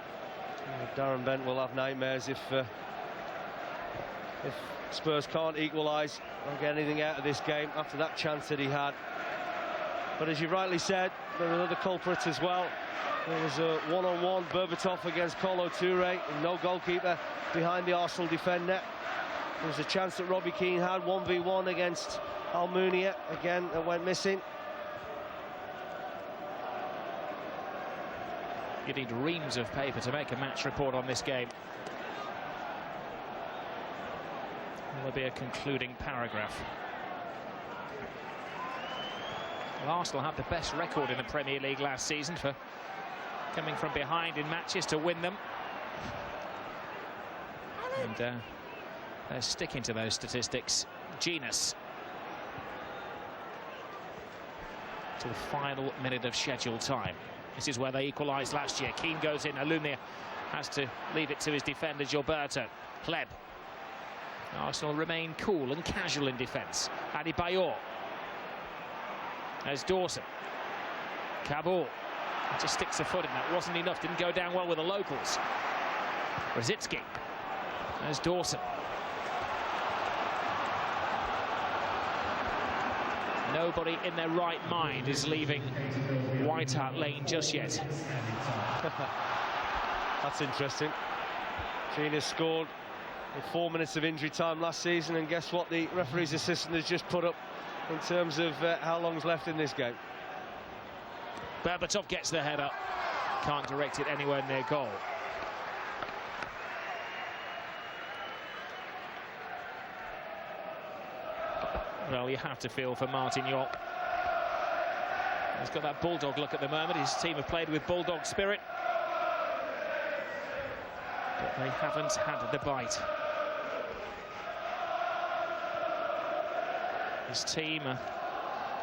Darren Bent will have nightmares if Spurs can't equalise or get anything out of this game after that chance that he had. But as you rightly said, there are other culprits as well. There was a one-on-one Berbatov against Kolo Touré, and no goalkeeper behind the Arsenal defender. There was a chance that Robbie Keane had 1v1 against Almunia, again that went missing. You need reams of paper to make a match report on this game. There'll be a concluding paragraph. Well, Arsenal had the best record in the Premier League last season for coming from behind in matches to win them. And they're sticking to those statistics. Genus. To the final minute of scheduled time. This is where they equalised last year. Keane goes in. Alumnia has to leave it to his defender, Gilberto. Pleb. Arsenal remain cool and casual in defence. Adebayor. There's Dawson. Kabul. Just sticks a foot in that. Wasn't enough. Didn't go down well with the locals. Rosicky. There's Dawson. Nobody in their right mind is leaving White Hart Lane just yet. That's interesting. Genius scored with 4 minutes of injury time last season, and guess what the referee's assistant has just put up in terms of how long's left in this game. Berbatov gets the head up. Can't direct it anywhere near goal. Well, you have to feel for Martin Jol. He's got that bulldog look at the moment. His team have played with bulldog spirit, but they haven't had the bite. His team are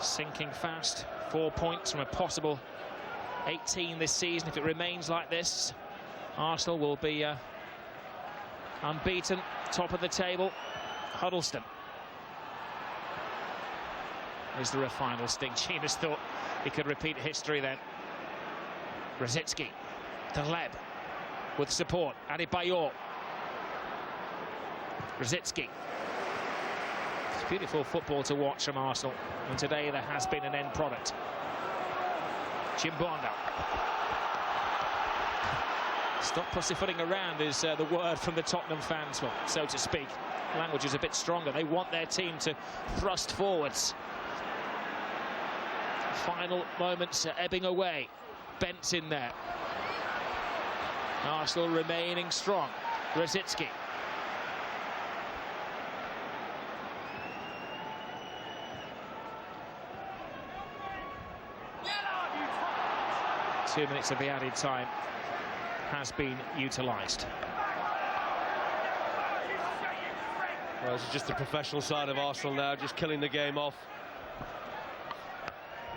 sinking fast. 4 points from a possible 18 this season. If it remains like this, Arsenal will be unbeaten, top of the table. Huddleston. Is there a final sting? Chinas thought he could repeat history then. Rosicky to Leb with support. Adebayor. Rosicky. It's beautiful football to watch from Arsenal, and today there has been an end product. Chimbonda. Stop pussyfooting around is the word from the Tottenham fans, well, so to speak. Language is a bit stronger. They want their team to thrust forwards. Final moments are ebbing away. Bent's in there. Arsenal remaining strong. Rosicky. Two minutes of the added time has been utilised. This is just the professional side of Arsenal now, just killing the game off.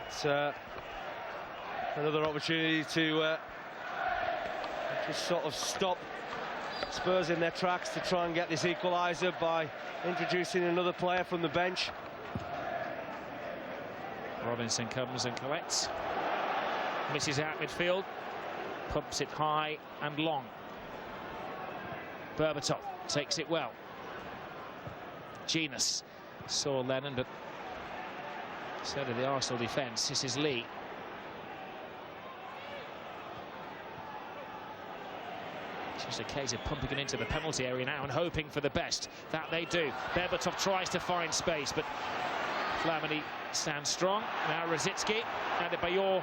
It's another opportunity to just sort of stop Spurs in their tracks to try and get this equaliser by introducing another player from the bench. Robinson comes and collects, misses out midfield, pumps it high and long. Berbatov takes it well. Genus saw Lennon, but so did the Arsenal defence. This is Lee. It's just a case of pumping it into the penalty area now and hoping for the best. That they do. Berbatov tries to find space, but Flamini stands strong. Now Rosicki, Adebayor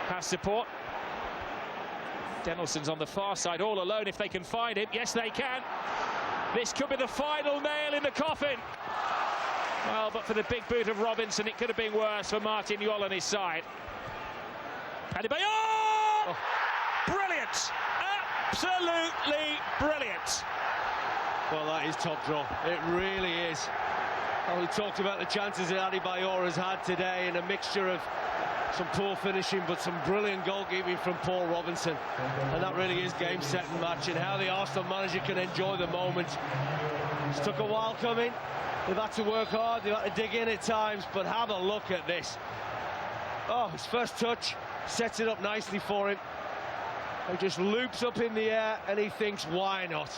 has support. Dennelson's on the far side, all alone if they can find him. Yes, they can. This could be the final nail in the coffin. Well, but for the big boot of Robinson, it could have been worse for Martin Jol on his side. Adebayor! Oh. Brilliant! Absolutely brilliant. Well, that is top draw. It really is. Well, we talked about the chances that Adebayor has had today, and a mixture of some poor finishing but some brilliant goalkeeping from Paul Robinson, and that really is game, set and match, and how the Arsenal manager can enjoy the moment. It took a while coming. They've had to work hard, they've had to dig in at times, but have a look at this. Oh, his first touch sets it up nicely for him. He just loops up in the air and he thinks, why not?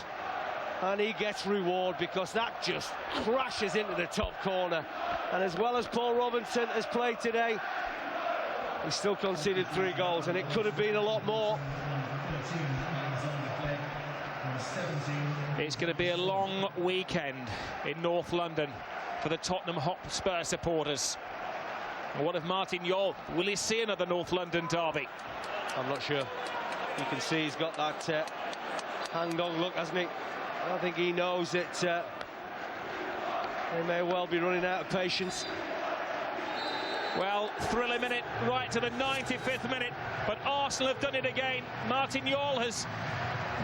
And he gets reward, because that just crashes into the top corner. And as well as Paul Robinson has played today, he still conceded 3 goals, and it could have been a lot more. It's going to be a long weekend in North London for the Tottenham Hotspur supporters. And what of Martin Jol? Will he see another North London derby? I'm not sure. You can see he's got that hang-dog look, hasn't he? I think he knows that they may well be running out of patience. Well, thrilling minute right to the 95th minute, but Arsenal have done it again. Martin Jol has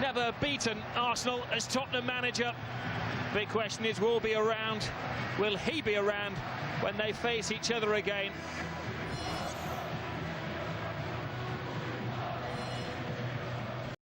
never beaten Arsenal as Tottenham manager. Big question is, will he be around when they face each other again?